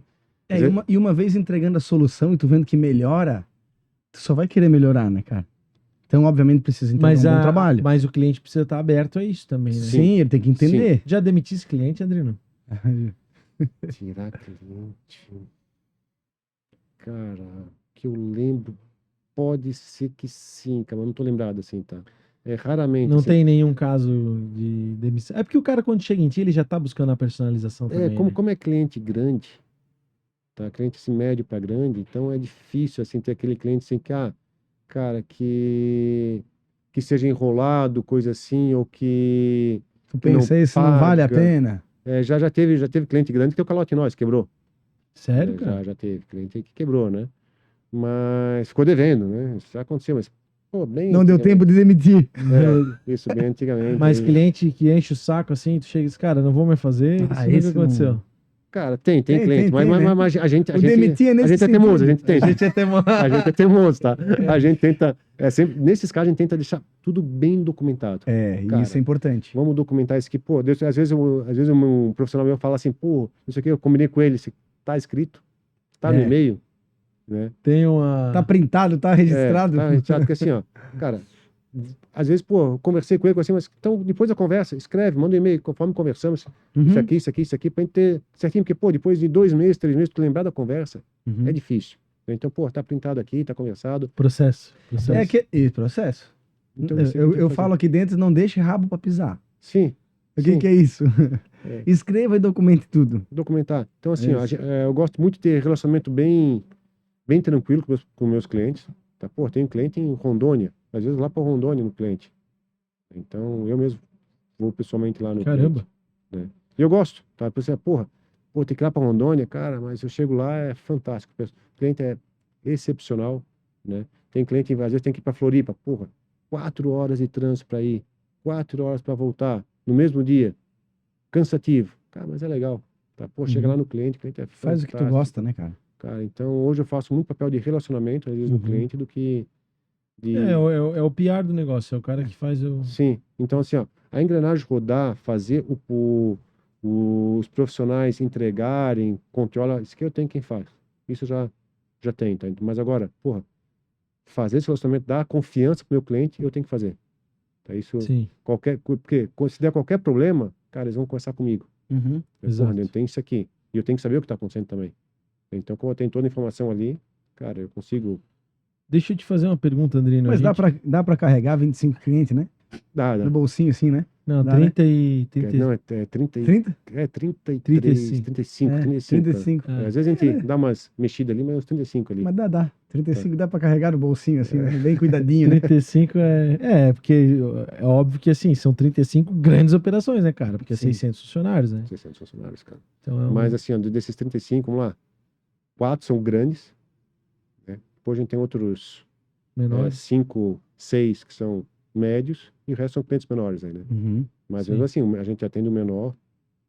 E uma vez entregando a solução e tu vendo que melhora, tu só vai querer melhorar, né, cara? Então, obviamente, precisa entregar um bom trabalho. Mas o cliente precisa estar aberto a isso também, né? Sim, ele tem que entender. Já demitisse cliente, Adriano? Tirar cliente. Cara, que eu lembro, pode ser que sim, cara, mas não tô lembrado assim, tá? É raramente. Não assim. tem nenhum caso de demissão. É porque o cara, quando chega em ti, ele já tá buscando a personalização também. né? Como é cliente grande, tá? Cliente assim, médio para grande, então é difícil assim ter aquele cliente assim que, cara, que seja enrolado, coisa assim, ou que Tu pensa, isso não vale a paga. pena. Já teve cliente grande que deu calote em nós, quebrou. Sério, cara? Já teve cliente que quebrou, né? Mas ficou devendo, né? Isso já aconteceu, mas pô, bem Não deu tempo de demitir. Isso bem antigamente. Mas cliente que enche o saco assim, tu chega e diz, cara, não vou mais fazer. Isso nunca esse não- aconteceu. Cara, tem Tem, cliente, tem, né? mas a gente O demitir é a nesse gente é teimoso, a gente sentido. tenta. A gente é teimoso. A gente é teimoso, tá? A gente tenta, sempre, nesses casos a gente tenta deixar tudo bem documentado. Cara, Isso é importante. Vamos documentar isso aqui, pô, às vezes um profissional meu fala assim, pô, isso aqui eu combinei com ele, se tá escrito, tá no e-mail, né? Tem uma... Tá printado, tá registrado. Tá registrado, porque assim, ó, cara, às vezes, pô, eu conversei com ele assim, mas então depois da conversa, escreve, manda um e-mail, conforme conversamos, Uhum. isso aqui, pra gente ter certinho, porque, pô, depois de 2 meses, 3 meses, tu lembrar da conversa, Uhum. é difícil. Então, pô, tá printado aqui, tá conversado. Processo. E processo. Então, isso é que tem Eu que fazer. falo aqui dentro, não deixe rabo pra pisar. Sim. O sim, que é isso? É. Escreva e documente tudo. documentar. Então, assim, ó, Isso. eu gosto muito de ter relacionamento bem tranquilo com meus clientes. Tá? Pô, tem um cliente em Rondônia, às vezes lá para Rondônia no cliente. Então, eu mesmo vou pessoalmente lá no Caramba. cliente. Né? E eu gosto, tá? Você, tem que ir lá para Rondônia, cara, mas eu chego lá, é fantástico. O cliente é excepcional, né? Tem cliente, às vezes tem que ir para Floripa, 4 horas de trânsito para ir, 4 horas para voltar, no mesmo dia. Cansativo. Cara, mas é legal. Tá? Pô, chega lá no cliente, o cliente é fantástico. Faz o que tu gosta, né, cara? Cara, então hoje eu faço muito papel de relacionamento, às vezes, no cliente, do que de... É o PR do negócio, é o cara que faz o... Sim, então assim, ó, a engrenagem rodar, fazer os profissionais entregarem, controla, isso que eu tenho quem faz. Isso já tem, tá? Mas agora, fazer esse relacionamento, dar confiança pro meu cliente, eu tenho que fazer. Tá? Isso, Sim. porque se der qualquer problema, cara, eles vão conversar comigo. Uhum. Exato. Eu tenho isso aqui. E eu tenho que saber o que está acontecendo também. Então, como eu tenho toda a informação ali, cara, eu consigo... Deixa eu te fazer uma pergunta, Andrino. Mas dá pra carregar 25 clientes, né? Dá. No bolsinho assim, né? Não, Dá, 30 e... 30 Não, é 30 30? É 33, 35. 35, É, 35. 35. Cara. Às vezes a gente dá umas mexidas ali, mas uns 35 ali. Mas dá. 35 dá pra carregar no bolsinho assim, né? Bem cuidadinho, né? 35 porque é óbvio que assim, são 35 grandes operações, né, cara? Porque é Sim. 600 funcionários, né? 600 funcionários, cara. Então é um... Mas assim, ó, desses 35, vamos lá, 4 são grandes, né? Depois a gente tem outros menores. 5, 6 que são médios e o resto são clientes menores aí, né? Uhum. Mas Sim. mesmo assim, a gente atende o menor,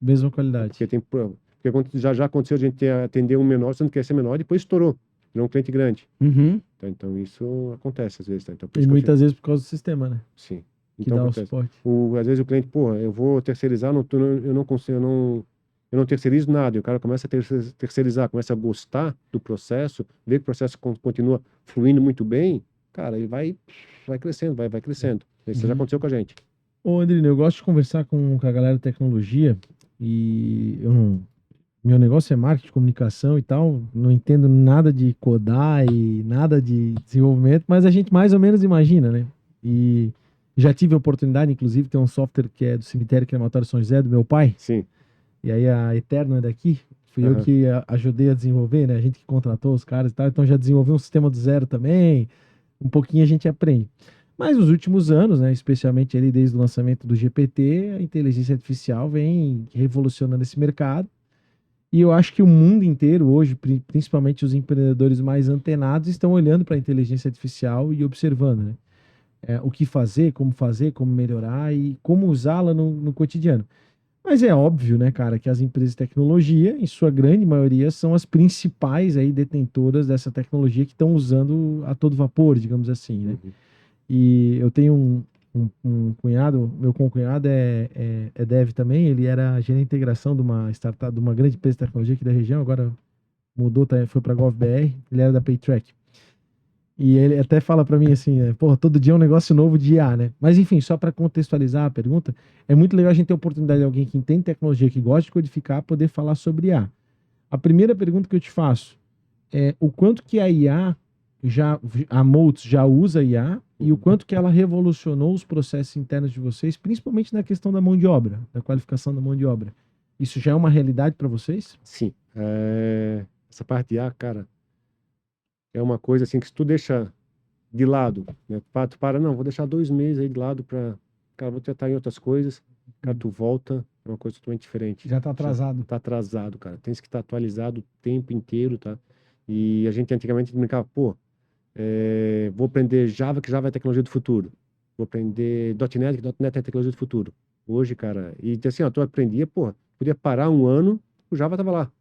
Mesma qualidade. porque já aconteceu a gente atender um menor, sendo que ia ser menor, e depois estourou, virou um cliente grande. Uhum. Tá? Então isso acontece às vezes, tá? Então, por E isso que muitas vezes por causa do sistema, né? sim. Que Então dá o acontece. suporte. Às vezes o cliente, eu vou terceirizar, eu não consigo, eu não terceirizo nada, e o cara começa a terceirizar, começa a gostar do processo, vê que o processo continua fluindo muito bem, cara, ele vai crescendo, vai crescendo. Isso já aconteceu com a gente. Ô, Andrino, eu gosto de conversar com a galera de tecnologia e meu negócio é marketing, comunicação e tal, não entendo nada de codar e nada de desenvolvimento, mas a gente mais ou menos imagina, né? E já tive a oportunidade, inclusive, de ter um software que é do cemitério crematório São José, do meu pai, Sim. e aí a Eterno é daqui, fui eu que ajudei a desenvolver, né? A gente que contratou os caras e tal, então já desenvolvi um sistema do zero também, um pouquinho a gente aprende. Mas nos últimos anos, né, especialmente ali desde o lançamento do GPT, a inteligência artificial vem revolucionando esse mercado. E eu acho que o mundo inteiro hoje, principalmente os empreendedores mais antenados, estão olhando para a inteligência artificial e observando, né? O que fazer, como melhorar e como usá-la no cotidiano. Mas é óbvio, né, cara, que as empresas de tecnologia, em sua grande maioria, são as principais aí detentoras dessa tecnologia que estão usando a todo vapor, digamos assim, né? Uhum. E eu tenho um cunhado, meu concunhado é dev também, ele era gerente de integração de uma startup, de uma grande empresa de tecnologia aqui da região, agora mudou, foi para GovBR, ele era da PayTrack. E ele até fala para mim assim, porra, todo dia é um negócio novo de IA, né? Mas enfim, só para contextualizar a pergunta, é muito legal a gente ter a oportunidade de alguém que entende tecnologia, que gosta de codificar, poder falar sobre IA. A primeira pergunta que eu te faço é o quanto que a IA a Moltz já usa IA e o quanto que ela revolucionou os processos internos de vocês, principalmente na questão da mão de obra, da qualificação da mão de obra. Isso já é uma realidade para vocês? Sim. Essa parte de A, cara, é uma coisa assim que se tu deixa de lado, né? Tu para, não, vou deixar 2 meses aí de lado para, cara, vou tentar em outras coisas, cara, tu volta, é uma coisa totalmente diferente. Já tá atrasado. Tá atrasado, cara. Tens que estar atualizado o tempo inteiro, tá? E a gente antigamente brincava, pô, vou aprender Java, que Java é a tecnologia do futuro. Vou aprender .NET, que .NET é a tecnologia do futuro. Hoje, cara, e assim, ó, tu aprendia, pô, podia parar um ano, o Java tava lá,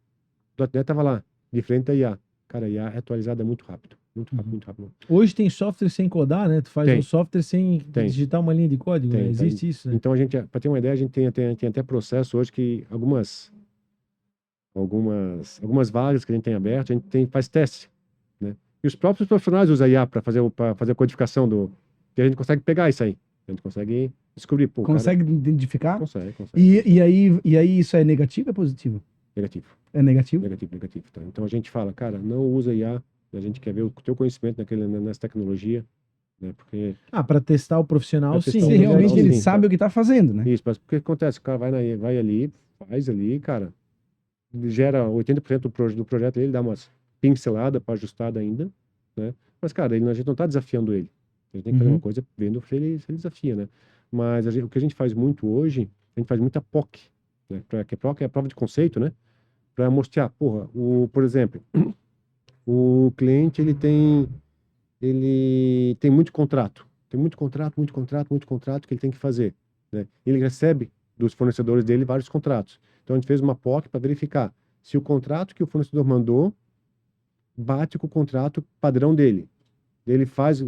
o .NET tava lá, diferente da IA. Cara, a IA é atualizada muito rápido, muito rápido, muito rápido. Hoje tem software sem codar, né? Tu faz um Tem, software sem tem. digitar uma linha de código, né? Tem, tá? Existe isso, né? Então a gente, para ter uma ideia, a gente tem até processo hoje que algumas vagas que a gente tem aberto, a gente faz teste, né? E os próprios profissionais usam a IA para fazer a codificação que a gente consegue pegar isso aí. A gente consegue descobrir, pô, o cara Consegue identificar? consegue. E aí isso é negativo ou é positivo? Negativo, É negativo? negativo, tá? Então a gente fala, cara, não usa IA, a gente quer ver o teu conhecimento nessa tecnologia, né? Porque Ah, para testar o profissional, Pra testar sim. o Se é realmente profissional, ele negativo. sim, sabe tá? o que tá fazendo, né? Isso, mas o que acontece? O cara vai ali, faz ali, cara, gera 80% do projeto, ele dá umas pinceladas para ajustar ainda, né? Mas, cara, a gente não tá desafiando ele. A gente tem que fazer uma Uhum. coisa vendo se ele desafia, né? Mas o que a gente faz muito hoje, a gente faz muita POC, né? Que POC é a prova de conceito, né? Para mostrar, porra, por exemplo, o cliente, ele tem muito contrato. Tem muito contrato que ele tem que fazer, né? Ele recebe dos fornecedores dele vários contratos. Então a gente fez uma POC para verificar se o contrato que o fornecedor mandou bate com o contrato padrão dele. Ele faz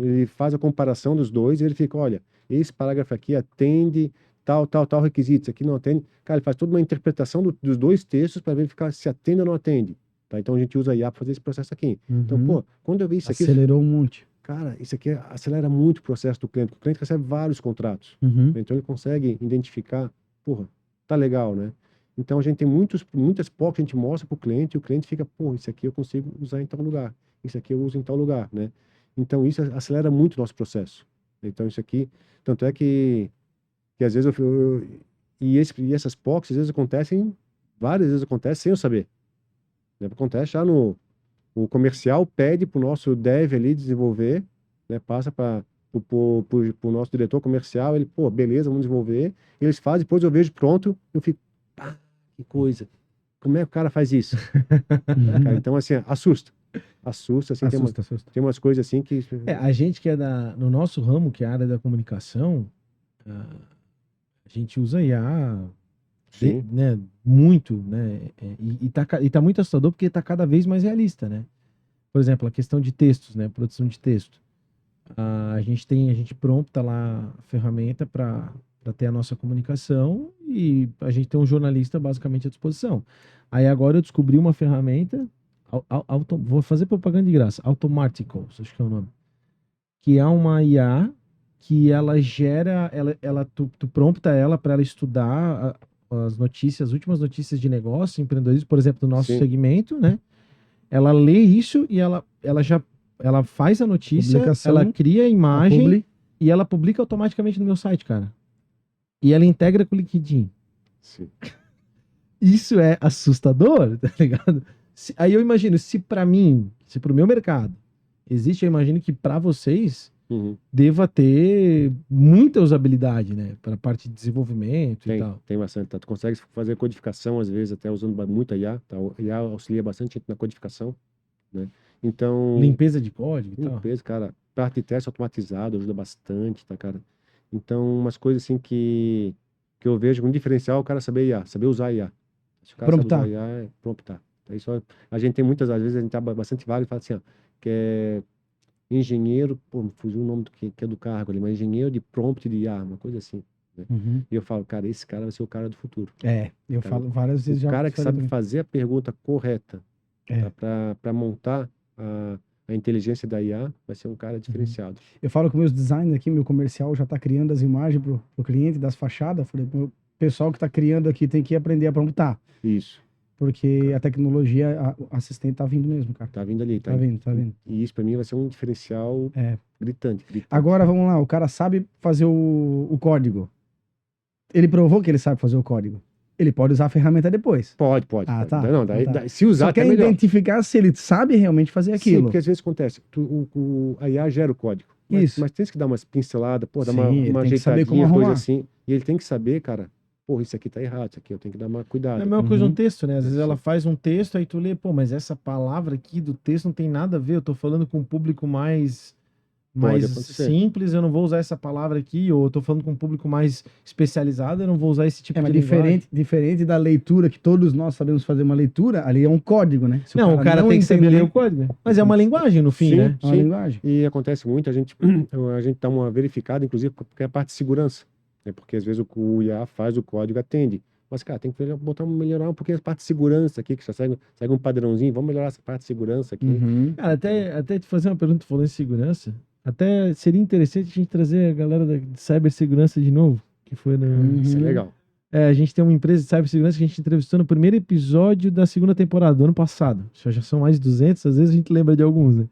a comparação dos dois e ele fica, olha, esse parágrafo aqui atende tal requisito, isso aqui não atende. Cara, ele faz toda uma interpretação dos dois textos para verificar se atende ou não atende. Tá? Então a gente usa a IA para fazer esse processo aqui. Então, Uhum. pô, quando eu vi isso aqui, Acelerou um monte. cara, isso aqui acelera muito o processo do cliente. O cliente recebe vários contratos. Uhum. Então ele consegue identificar, porra, tá legal, né? Então a gente tem muitas POCs que a gente mostra para o cliente e o cliente fica, pô, isso aqui eu consigo usar em tal lugar. Isso aqui eu uso em tal lugar, né? Então isso acelera muito o nosso processo. Então isso aqui, tanto é que às vezes e essas POCs às vezes acontecem, várias vezes acontecem sem eu saber. Né? Acontece já o comercial pede para o nosso dev ali desenvolver, né? Passa para o nosso diretor comercial, ele, pô, beleza, vamos desenvolver. Eles fazem, depois eu vejo pronto, eu fico, pá, que coisa. Como é que o cara faz isso? Né, cara? Então, assim, assusta. Assusta, assim, Assusta. tem umas coisas assim que... A gente que é no nosso ramo, que é a área da comunicação, a gente usa IA, Sim, né, muito, né? E tá muito assustador porque tá cada vez mais realista, né? Por exemplo, a questão de textos, né? Produção de texto. A gente prompta lá a ferramenta para ter a nossa comunicação e a gente tem um jornalista basicamente à disposição. Aí agora eu descobri uma ferramenta, vou fazer propaganda de graça, Automaticals, acho que é o nome, que é uma IA que ela gera, tu prompta ela para ela estudar as notícias, as últimas notícias de negócio, empreendedorismo, por exemplo, do nosso sim. segmento, né? Ela lê isso e ela faz a notícia, Publicação, ela cria a a imagem publi. e ela publica automaticamente no meu site, cara. E ela integra com o LinkedIn. Sim. Isso é assustador, tá ligado? Aí eu imagino, se para mim, se pro meu mercado existe, eu imagino que para vocês Uhum. deva ter muita usabilidade, né? Para a parte de desenvolvimento e tal. Tem bastante. Tá? Tu consegue fazer codificação, às vezes, até usando muito a IA. Tá? O IA auxilia bastante gente na codificação, né? Então, Limpeza de código e tal. limpeza, cara, parte de teste automatizado ajuda bastante, tá, cara? Então, umas coisas assim que que eu vejo um diferencial o cara saber IA, saber usar IA. Se o cara Promptar. sabe usar IA, é promptar. Aí só, a gente tem muitas, às vezes, a gente tá bastante vago e fala assim, ó, que é engenheiro, pô, me fugiu o nome que é do cargo ali, mas engenheiro de prompt de IA, uma coisa assim, né? Uhum. E eu falo, cara, esse cara vai ser o cara do futuro. Eu Cara, falo várias vezes O já. cara que falei sabe também. fazer a pergunta correta É. para montar a inteligência da IA vai ser um Uhum. cara diferenciado. Eu falo com meus designers aqui, meu comercial já tá criando as imagens pro cliente das fachadas. Falei, o pessoal que tá criando aqui tem que aprender a promptar. Isso, Porque a tecnologia, o assistente tá vindo mesmo, cara. tá vindo ali, Tá vindo, tá vindo. E isso para mim vai ser um diferencial É. gritante. Agora vamos lá, o cara sabe fazer o código. Ele provou que ele sabe fazer o código. Ele pode usar a ferramenta depois. Pode. Ah, tá. Não, Então tá. se usar Só até quer melhor. identificar se ele sabe realmente fazer Sim, aquilo. porque às vezes acontece, a IA gera o código, Isso. mas tem que dar umas pinceladas, pô, dar Sim, ele uma tem que saber como ajeitadinha, coisa arrumar. assim, e ele tem que saber, cara, pô, isso aqui tá errado, isso aqui eu tenho que dar uma É a cuidada. mesma coisa Uhum. um texto, né? Às vezes ela Sim. faz um texto, aí tu lê, pô, mas essa palavra aqui do texto não tem nada a ver, eu tô falando com um público mais acontecer. simples, eu não vou usar essa palavra aqui, ou eu tô falando com um público mais especializado, eu não vou usar esse tipo Mas de linguagem. diferente da leitura, que todos nós sabemos fazer uma leitura, ali é um código, né? Se Não, o cara tem que saber entender, ler o código, mas é uma linguagem no fim, Sim, né? é uma linguagem. E acontece muito, a gente dá uma verificada, inclusive, porque é a parte de segurança, né? Porque às vezes o IA faz o código, atende, mas, cara, tem que melhorar um pouquinho a parte de segurança aqui, que já segue um padrãozinho, vamos melhorar essa parte de segurança aqui. Uhum. Cara, até te fazer uma pergunta falando em segurança, até seria interessante a gente trazer a galera de cibersegurança de novo, que foi no... Isso é Uhum. legal. É, a gente tem uma empresa de cibersegurança que a gente entrevistou no primeiro episódio da segunda temporada, do ano passado. Já são mais de 200, às vezes a gente lembra de alguns, né?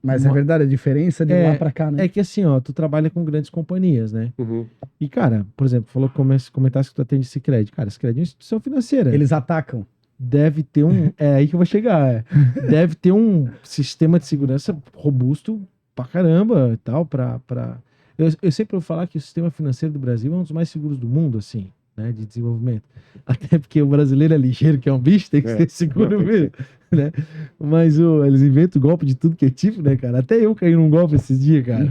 Mas é verdade, a diferença de lá pra cá, né? É que assim, ó, tu trabalha com grandes companhias, né? Uhum. E, cara, por exemplo, comentasse que tu atende Sicredi. Cara, Sicredi é uma instituição financeira. Eles atacam. Deve ter É aí que eu vou chegar. Deve ter um sistema de segurança robusto pra caramba e tal, Eu sempre vou falar que o sistema financeiro do Brasil é um dos mais seguros do mundo, assim, né, de desenvolvimento. Até porque o brasileiro é ligeiro, que é um bicho, tem que ser seguro tem que mesmo, né? Mas eles inventam golpe de tudo que é tipo, né, cara? Até eu caí num golpe esses dias, cara.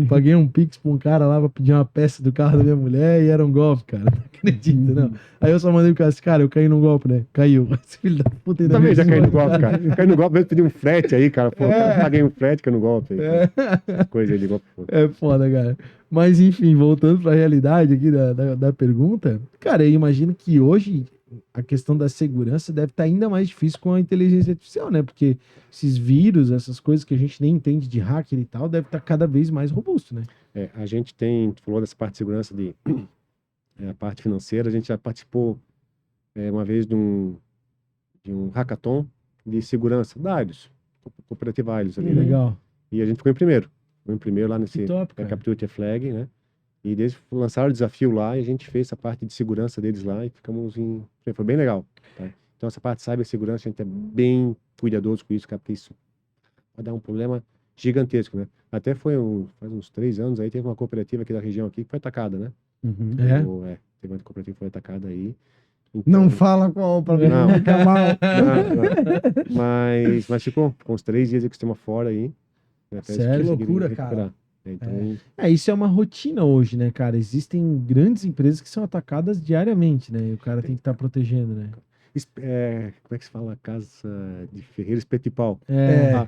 Paguei um pix pra um cara lá pra pedir uma peça do carro da minha mulher e era um golpe, cara. Não acredito, não. Aí eu só mandei pro cara assim, cara, eu caí num golpe, né? Caiu. Esse filho da puta ainda Também já me caí no zoou, golpe, cara. Caí no golpe, mesmo pedir um frete aí, cara. Pô, cara, paguei um frete, caiu no golpe aí. Essas coisas aí de golpe. Pô. É foda, cara. Mas enfim, voltando pra realidade aqui da pergunta, cara, eu imagino que hoje a questão da segurança deve estar ainda mais difícil com a inteligência artificial, né? Porque esses vírus, essas coisas que a gente nem entende de hacker e tal, deve estar cada vez mais robusto, né? A gente tu falou dessa parte de segurança a parte financeira, a gente já participou uma vez de um hackathon de segurança da Ailos, cooperativa Ailos ali, né? Legal. E a gente ficou em primeiro. Ficou em primeiro lá nesse Que top, cara. Capture the Flag, né? E eles lançaram o desafio lá e a gente fez essa parte de segurança deles lá e ficamos foi bem legal, tá? Então essa parte de cibersegurança, a gente é bem cuidadoso com isso, cara, porque isso vai dar um problema gigantesco, né? Até faz uns 3 anos aí, teve uma cooperativa aqui da região aqui que foi atacada, né? Uhum. Teve uma cooperativa que foi atacada aí. Não Então, fala qual pra mim Não. não ficar mal. não. Mas ficou uns 3 dias aí com o sistema fora aí. Né, até eles Sério? Que conseguirem loucura, recuperar. cara. Então, Isso é uma rotina hoje, né, cara? Existem grandes empresas que são atacadas diariamente, né? E o cara tem que estar protegendo, né? como é que se fala? Casa de ferreiro, espeto e pau. É.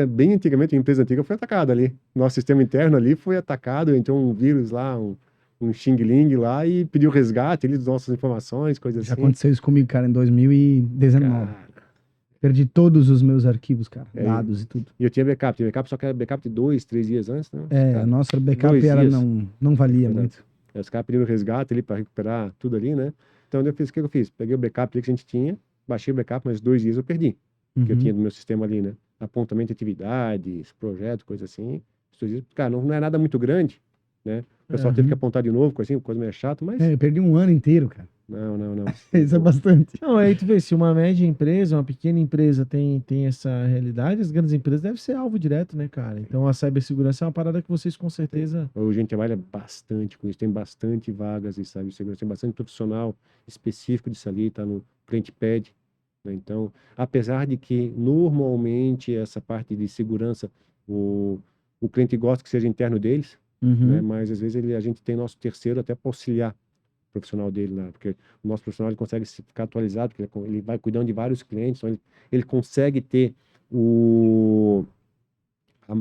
Bem antigamente, a empresa antiga foi atacada ali. Nosso sistema interno ali foi atacado, entrou um vírus lá, um Xing Ling lá e pediu resgate ali das nossas informações, coisas Já assim. aconteceu isso comigo, cara, em 2019. Cara, Perdi todos os meus arquivos, cara. É, Dados e tudo. e eu tinha backup, só que era backup de 2, 3 dias antes, né? A nossa backup 2 era dias. não valia Verdade. muito. Os caras pediram resgate ali para recuperar tudo ali, né? Então o que eu fiz? Peguei o backup ali que a gente tinha, baixei o backup, mas 2 dias eu perdi. Que eu tinha do meu sistema ali, né? Apontamento de atividades, projetos, coisa assim. Cara, não é nada muito grande, né? O pessoal teve que apontar de novo, coisa meio chato, mas Eu perdi um ano inteiro, cara. não. Isso é bastante. Não, aí tu vê, se uma média empresa, uma pequena empresa tem essa realidade, as grandes empresas devem ser alvo direto, né, cara? Então a cibersegurança é uma parada que vocês com certeza... Hoje a gente trabalha bastante com isso, tem bastante vagas de cibersegurança, tem bastante profissional específico disso ali, tá no cliente pede, né? Então, apesar de que normalmente essa parte de segurança, o cliente gosta que seja interno deles, né? Mas às vezes a gente tem nosso terceiro até para auxiliar profissional dele lá, porque o nosso profissional ele consegue ficar atualizado, porque ele vai cuidando de vários clientes, então ele consegue ter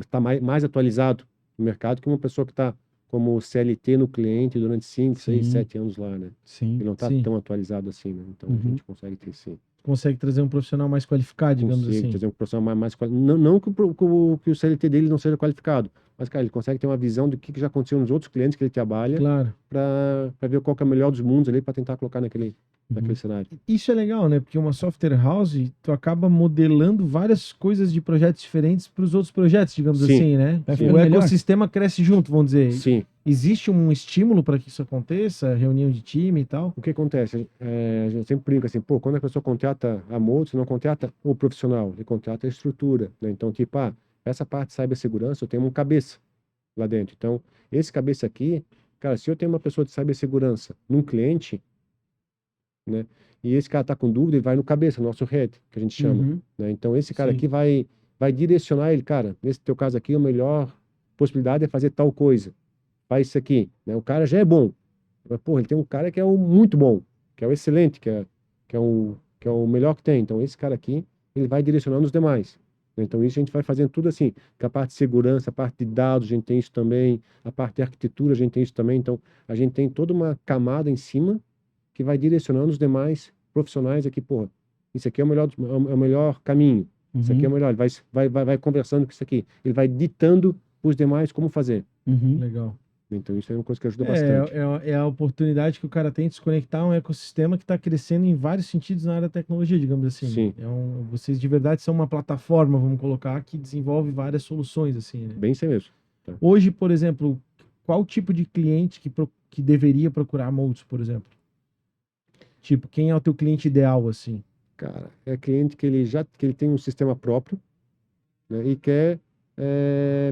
tá mais atualizado no mercado que uma pessoa que está como CLT no cliente durante 5, 6, Sim. 7 anos lá, né? Sim, Ele não está sim. tão atualizado assim, né? Então a Uhum. gente consegue ter sim. Consegue trazer um profissional mais qualificado, digamos Consigo assim. trazer um profissional mais qualificado. Não que o CLT dele não seja qualificado, mas, cara, ele consegue ter uma visão do que já aconteceu nos outros clientes que ele trabalha Claro. para ver qual que é o melhor dos mundos ali para tentar colocar naquele Uhum. cenário. Isso é legal, né? Porque uma software house, tu acaba modelando várias coisas de projetos diferentes para os outros projetos, digamos Sim, assim, né? Vai sim. ficando O melhor. ecossistema cresce junto, vamos dizer. Sim. Existe um estímulo para que isso aconteça, reunião de time e tal? O que acontece? A gente sempre brinca assim, pô, quando a pessoa contrata a Moltz, não contrata o profissional, ele contrata a estrutura, né? Então, tipo, essa parte de cibersegurança, eu tenho um cabeça lá dentro. Então, esse cabeça aqui, cara, se eu tenho uma pessoa de cibersegurança num cliente, né? E esse cara tá com dúvida, ele vai no cabeça, nosso head, que a gente chama, Uhum. né? Então, esse cara Sim. aqui vai direcionar ele, cara, nesse teu caso aqui, a melhor possibilidade é fazer tal coisa. Faz isso aqui, né? O cara já é bom. Mas, porra, ele tem um cara que é o muito bom, que é o excelente, que é o melhor que tem. Então, esse cara aqui, ele vai direcionando os demais. Então, isso a gente vai fazendo tudo assim, que a parte de segurança, a parte de dados, a gente tem isso também, a parte de arquitetura, a gente tem isso também. Então, a gente tem toda uma camada em cima que vai direcionando os demais profissionais aqui, porra, isso aqui é o melhor caminho, isso aqui é o melhor, ele vai conversando com isso aqui, ele vai ditando os demais como fazer. Uhum. Legal. Então, isso é uma coisa que ajuda bastante. É a oportunidade que o cara tem de se conectar a um ecossistema que está crescendo em vários sentidos na área da tecnologia, digamos assim. Sim. Vocês de verdade são uma plataforma, vamos colocar, que desenvolve várias soluções, assim, né? Bem isso aí mesmo. Hoje, por exemplo, qual tipo de cliente que deveria procurar a Moltz, por exemplo? Tipo, quem é o teu cliente ideal, assim? Cara, é cliente que ele tem um sistema próprio, né, e quer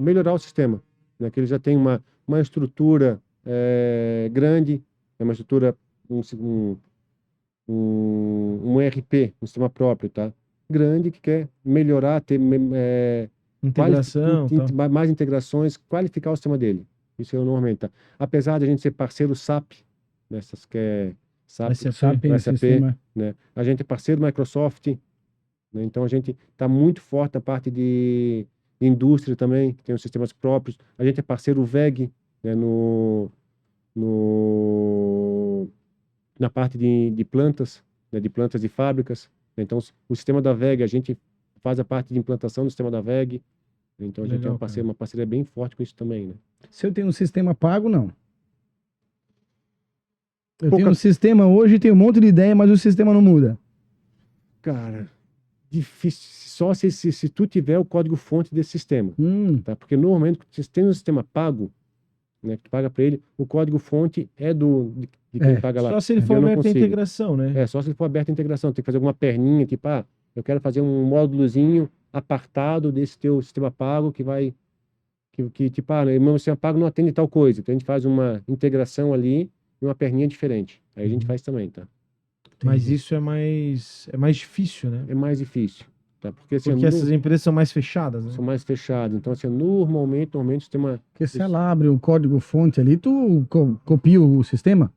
melhorar o sistema, né, que ele já tem uma estrutura grande, uma estrutura, um ERP, um sistema próprio, tá? Grande, que quer melhorar, ter Integração, tal. mais integrações, qualificar o sistema dele. Isso é o normalmente, tá? Apesar de a gente ser parceiro SAP, nessas que é SAP, SAP o no SAP, sistema. né? A gente é parceiro Microsoft, né? Então a gente está muito forte na parte de indústria também, que tem os sistemas próprios. A gente é parceiro VEG, né? No, na parte de plantas, né? De plantas de fábricas. Então o sistema da VEG, a gente faz a parte de implantação do sistema da VEG. Então a gente tem Legal, cara. uma parceria bem forte com isso também, né? Se eu tenho um sistema pago, não. Eu Pouca- tenho um sistema hoje, tenho um monte de ideia, mas o sistema não muda. Cara, difícil. Só se tu tiver o código-fonte desse sistema, tá? Porque normalmente, se tem um sistema pago, né, que tu paga para ele, o código-fonte é de quem paga lá. Só se ele for Eu não aberto a consigo. integração, né? Só se ele for aberto a integração. Tem que fazer alguma perninha, tipo, eu quero fazer um módulozinho apartado desse teu sistema pago tipo, meu sistema pago não atende tal coisa. Então a gente faz uma integração ali e uma perninha diferente. Aí a gente faz também, tá? Mas Entendi. isso é mais difícil, né? É mais difícil, tá? Porque assim, Porque essas empresas são mais fechadas, né? são mais fechados. Então, assim, normalmente o sistema. Porque se ela abre o código-fonte ali, tu copia o sistema?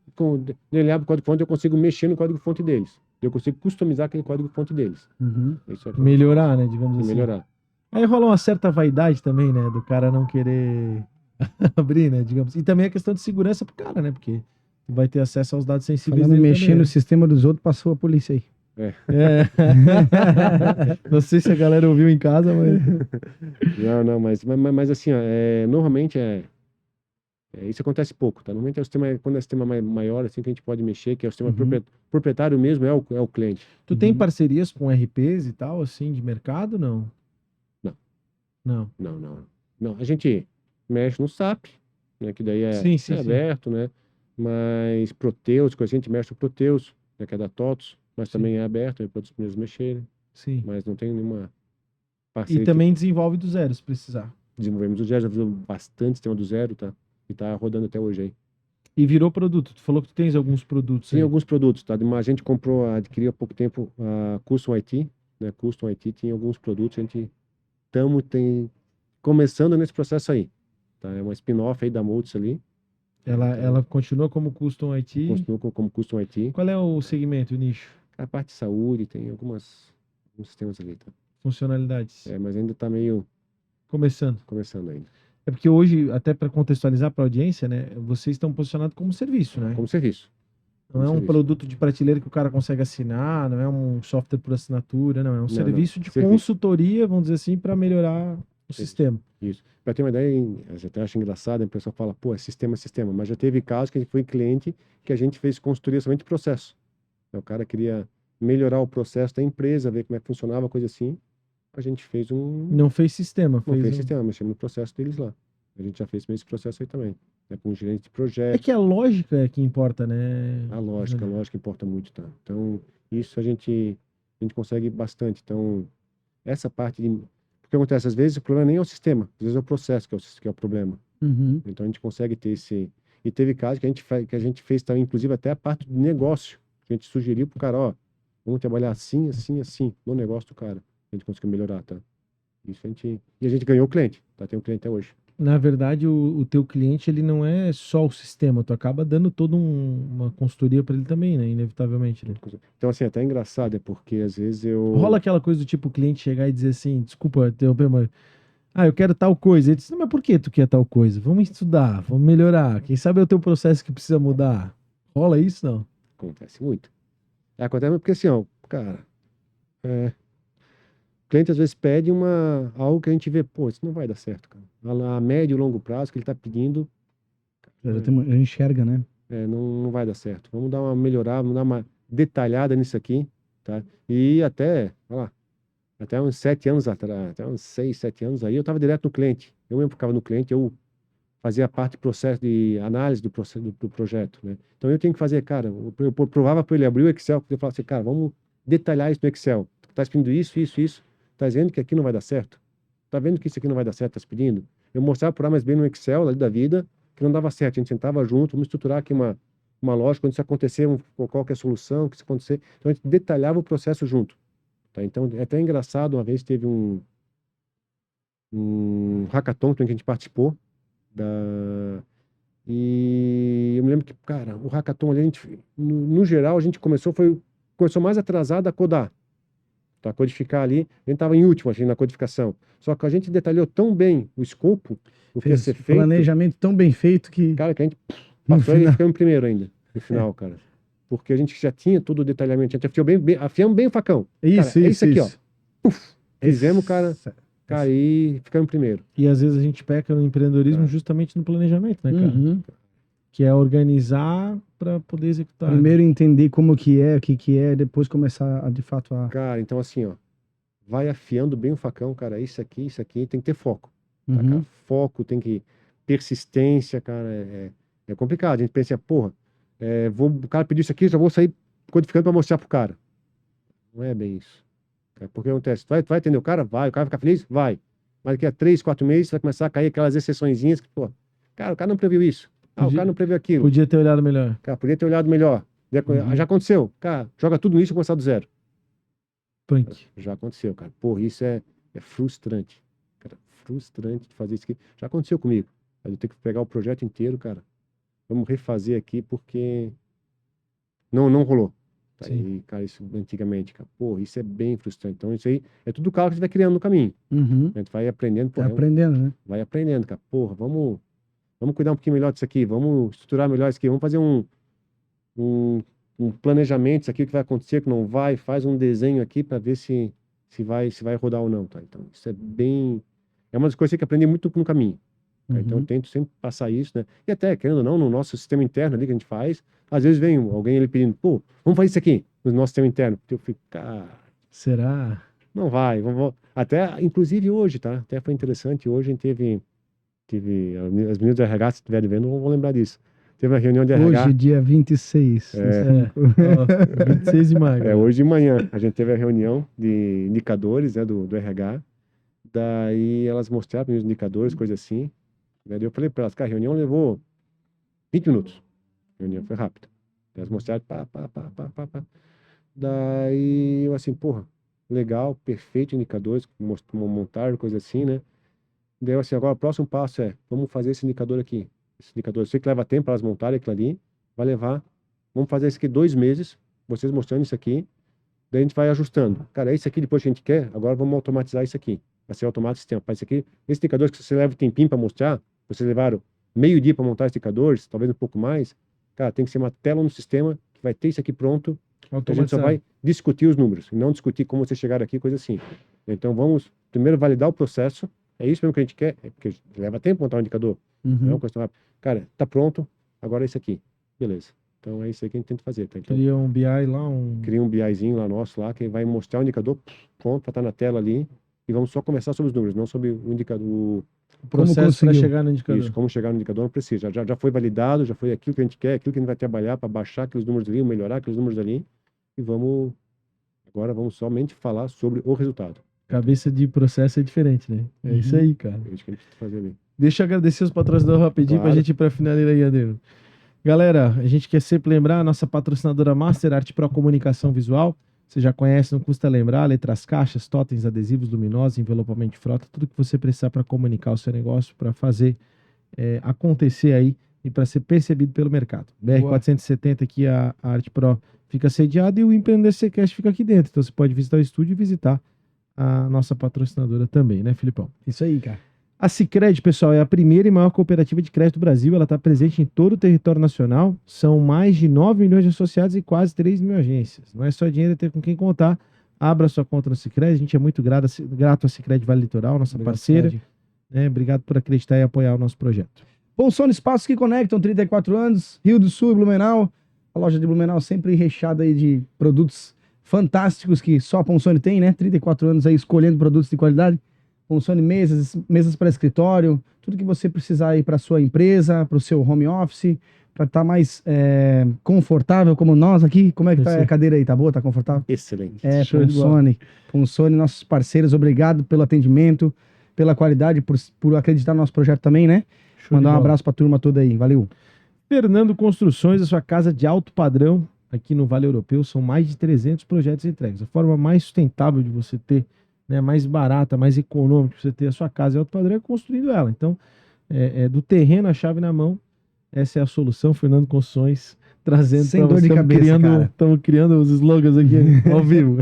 Ele abre o código-fonte, eu consigo mexer no código-fonte deles. Eu consigo customizar aquele código-fonte deles. Uhum. Isso é Melhorar, né? Digamos assim. melhorar. Aí rola uma certa vaidade também, né? Do cara não querer abrir, né? Digamos. E também a questão de segurança pro cara, né? Porque tu vai ter acesso aos dados sensíveis Falando em dele mexer também, no né? sistema dos outros, passou a polícia aí. É. Não sei se a galera ouviu em casa, mas. Não, mas assim, ó, normalmente isso acontece pouco, tá? Normalmente quando é um sistema maior, assim, que a gente pode mexer, que é o sistema proprietário mesmo, é o cliente. Tu tem parcerias com RPs e tal, assim, de mercado? Não. Não. Não. Não, a gente mexe no SAP, né? Que daí Sim, sim, é sim. aberto, né? Mas Proteus, coisa assim, a gente mexe no Proteus, né? Que é da TOTOS, mas Sim. também é aberto para outros mesmos mexerem. Sim. Mas não tem nenhuma E parceria. também desenvolve do zero, se precisar. Desenvolvemos do zero, já fizemos bastante sistema do zero, tá? E tá rodando até hoje aí. E virou produto. Tu falou que tu tens alguns produtos Tem aí. alguns produtos, tá? A gente adquiriu há pouco tempo a Custom IT, né? Custom IT tinha alguns produtos, a gente começando nesse processo aí, tá? É uma spin-off aí da Moltz ali, Ela continua como Custom IT. Continua como Custom IT. Qual é o segmento, o nicho? A parte de saúde tem alguns sistemas ali, tá? Funcionalidades. Mas ainda tá meio Começando. começando ainda. É porque hoje, até para contextualizar para a audiência, né? Vocês estão posicionados como serviço, né? Como serviço. Não é um serviço. produto de prateleira que o cara consegue assinar, não é um software por assinatura, não. É um serviço de Serviço. consultoria, vamos dizer assim, para melhorar o sistema. Isso. Para ter uma ideia, eu até acho engraçado, a pessoa fala, pô, é sistema, mas já teve casos que a gente foi cliente que a gente fez consultoria somente de processo. O cara queria melhorar o processo da empresa, ver como é que funcionava, coisa assim. A gente fez Não fez sistema, Não fez fez sistema, mexemos no processo deles lá. A gente já fez esse processo aí também. Com o gerente de É projeto. que a lógica é que importa, né? A lógica importa muito, tá? Então, isso a gente consegue bastante. Então, essa parte de... Porque acontece, às vezes o problema nem é o sistema, às vezes é o processo que é o problema. Uhum. Então, a gente consegue ter esse... E teve casos que a gente fez também, inclusive até a parte do negócio. A gente sugeriu pro cara, ó, vamos trabalhar assim, assim, assim, no negócio do cara. A gente conseguiu melhorar, tá? Isso a gente... E a gente ganhou o cliente, tá? Tem um cliente até hoje. Na verdade, o teu cliente, ele não é só o sistema, tu acaba dando toda uma consultoria para ele também, né? Inevitavelmente, né? Então, assim, até engraçado, é porque às vezes eu... Rola aquela coisa do tipo o cliente chegar e dizer assim, desculpa interromper, mas eu quero tal coisa. Ele diz, não, mas por que tu quer tal coisa? Vamos estudar, vamos melhorar. Quem sabe é o teu processo que precisa mudar. Rola isso, não? Acontece muito. Acontece porque assim, ó, cara, o cliente às vezes pede algo que a gente vê, pô, isso não vai dar certo, cara. A médio e longo prazo que ele tá pedindo, A gente enxerga, né? não vai dar certo. Vamos dar uma melhorada, vamos dar uma detalhada nisso aqui, tá? E olha lá, até uns 7 anos atrás, até uns 6, 7 anos aí, eu tava direto no cliente. Eu mesmo ficava no cliente, eu fazia parte do processo de análise do processo do projeto, né? Então eu tenho que fazer, cara, eu provava para ele abrir o Excel, eu falava assim, cara, vamos detalhar isso no Excel. Tu tá pedindo isso, isso, isso. Tá dizendo que aqui não vai dar certo? Tá vendo que isso aqui não vai dar certo, tá pedindo? Eu mostrava por A mais B no Excel ali da vida que não dava certo. A gente sentava junto, vamos estruturar aqui uma lógica, quando isso acontecer, qual que é a solução, o que isso acontecer. Então a gente detalhava o processo junto, tá? Então é até engraçado, uma vez teve um hackathon que a gente participou, e eu me lembro que, cara, o hackathon ali, no geral, a gente começou mais atrasado a codar, tá? Codificar ali, a gente estava em último, assim, na codificação. Só que a gente detalhou tão bem o escopo, o que ia Fez ser feito, planejamento tão bem feito que cara, que a gente no passou e final... ficamos em primeiro ainda, no final, cara. Porque a gente já tinha todo o detalhamento, a gente afiamos bem o facão. Isso, Cara, é isso, isso aqui, isso. ó. Puf, fizemos, cara, e ficamos em primeiro. E às vezes a gente peca no empreendedorismo justamente no planejamento, né, cara? Uhum. Que é organizar para poder executar. Primeiro entender como que é, o que que é, depois começar de fato a... Cara, então assim, ó, vai afiando bem o facão, cara, isso aqui, tem que ter foco, tá, cara? Uhum. Foco, tem que persistência, cara, é complicado. A gente pensa, porra, o cara pediu isso aqui, já vou sair codificando para mostrar pro cara. Não é bem isso. Porque acontece, tu vai atender o cara? Vai. O cara vai ficar feliz? Vai. Mas daqui a 3, 4 meses vai começar a cair aquelas exceçõezinhas que, pô, cara, o cara não previu isso. O cara não previu aquilo. Podia ter olhado melhor. Cara, podia ter olhado melhor. Já aconteceu. Cara, joga tudo nisso e começar do zero. Punk. Já aconteceu, cara. Porra, isso é frustrante. Cara, frustrante de fazer isso aqui. Já aconteceu comigo. Eu tenho que pegar o projeto inteiro, cara. Vamos refazer aqui porque não rolou. Tá? E, cara, isso antigamente, cara. Porra, isso é bem frustrante. Então, isso aí é tudo calo que você vai criando no caminho. Uhum. A gente vai aprendendo. Tá aprendendo, né? Vai aprendendo, cara. Porra, vamos cuidar um pouquinho melhor disso aqui. Vamos estruturar melhor isso aqui. Vamos fazer um planejamento, isso aqui, o que vai acontecer, o que não vai, faz um desenho aqui para ver se vai rodar ou não, tá? Então, isso é uma das coisas que eu aprendi muito no caminho, tá? Então, eu tento sempre passar isso, né? E até, querendo ou não, no nosso sistema interno ali que a gente faz, às vezes vem alguém ele pedindo, pô, vamos fazer isso aqui, no nosso sistema interno. Eu fico, cara... Será? Não vai, vamos... Até, inclusive hoje, tá? Até foi interessante, hoje a gente teve as meninas do RH, se estiverem vendo, vão lembrar disso. Teve uma reunião de RH. Hoje, dia 26. 26 de maio. Hoje de manhã a gente teve a reunião de indicadores, né, do RH. Daí elas mostraram os indicadores, coisa assim. Daí eu falei para elas, cara, a reunião levou 20 minutos. A reunião foi rápida. Elas mostraram, pá. Daí eu assim, porra, legal, perfeito indicadores, montar, coisa assim, né? Daí eu assim, agora o próximo passo vamos fazer esse indicador aqui. Esse indicador, eu sei que leva tempo para elas montarem aquilo ali, vai levar, vamos fazer isso aqui 2 meses, vocês mostrando isso aqui, daí a gente vai ajustando. Cara, é isso aqui depois que a gente quer, agora vamos automatizar isso aqui. Vai ser automático o sistema. Faz isso aqui. Esse indicador que você leva um tempinho para mostrar, vocês levaram meio dia para montar os indicadores, talvez um pouco mais, cara, tem que ser uma tela no sistema que vai ter isso aqui pronto, a gente só vai discutir os números, e não discutir como vocês chegaram aqui, coisa assim. Então vamos primeiro validar o processo, é isso mesmo que a gente quer, porque leva tempo montar um indicador, não é uma questão rápida. Cara, tá pronto, agora é isso aqui, beleza. Então é isso aí que a gente tenta fazer. Tá? Então, Cria um BI lá, cria um BIzinho lá nosso, lá, que vai mostrar o indicador, pronto, para estar na tela ali, e vamos só conversar sobre os números, não sobre o indicador. O processo para chegar no indicador. Isso, como chegar no indicador não precisa. Já foi validado, já foi aquilo que a gente quer, aquilo que a gente vai trabalhar para baixar aqueles números ali, melhorar aqueles números ali. E agora vamos somente falar sobre o resultado. Cabeça de processo é diferente, né? É isso aí, cara. É isso que a gente tem que fazer ali. Deixa eu agradecer os patrocinadores rapidinho pra gente ir pra finalizar aí, Adriano. Galera, a gente quer sempre lembrar a nossa patrocinadora Master Art Pro Comunicação Visual. Você já conhece, não custa lembrar, letras caixas, totens, adesivos luminosos, envelopamento de frota, tudo que você precisar para comunicar o seu negócio, para fazer acontecer aí e para ser percebido pelo mercado. BR-470 aqui, a Art Pro fica sediada e o Empreender Secast fica aqui dentro. Então você pode visitar o estúdio e visitar a nossa patrocinadora também, né, Filipão? Isso aí, cara. A Sicredi, pessoal, é a primeira e maior cooperativa de crédito do Brasil. Ela está presente em todo o território nacional. São mais de 9 milhões de associados e quase 3 mil agências. Não é só dinheiro, é ter com quem contar. Abra sua conta no Sicredi. A gente é muito grato à Sicredi Vale Litoral, nossa parceira. Obrigado por acreditar e apoiar o nosso projeto. Ponsone Espaços que Conectam, 34 anos, Rio do Sul, Blumenau. A loja de Blumenau sempre recheada aí de produtos fantásticos que só a Ponsone tem, né? 34 anos aí escolhendo produtos de qualidade. Ponsone mesas para escritório, tudo que você precisar aí para sua empresa, para o seu home office, para estar mais confortável como nós aqui. Como é que tá a cadeira aí? Tá boa? Tá confortável? Excelente. Ponsone, nossos parceiros, obrigado pelo atendimento, pela qualidade, por acreditar no nosso projeto também, né? Mandar um abraço para a turma toda aí. Valeu. Fernando Construções, a sua casa de alto padrão aqui no Vale Europeu. São mais de 300 projetos entregues. A forma mais sustentável de você ter, né, mais barata, mais econômica de você ter a sua casa de alto padrão é construindo ela. Então, do terreno a chave na mão. Essa é a solução. Fernando Construções trazendo sem dor de cabeça, cara. Estamos criando os slogans aqui ao vivo.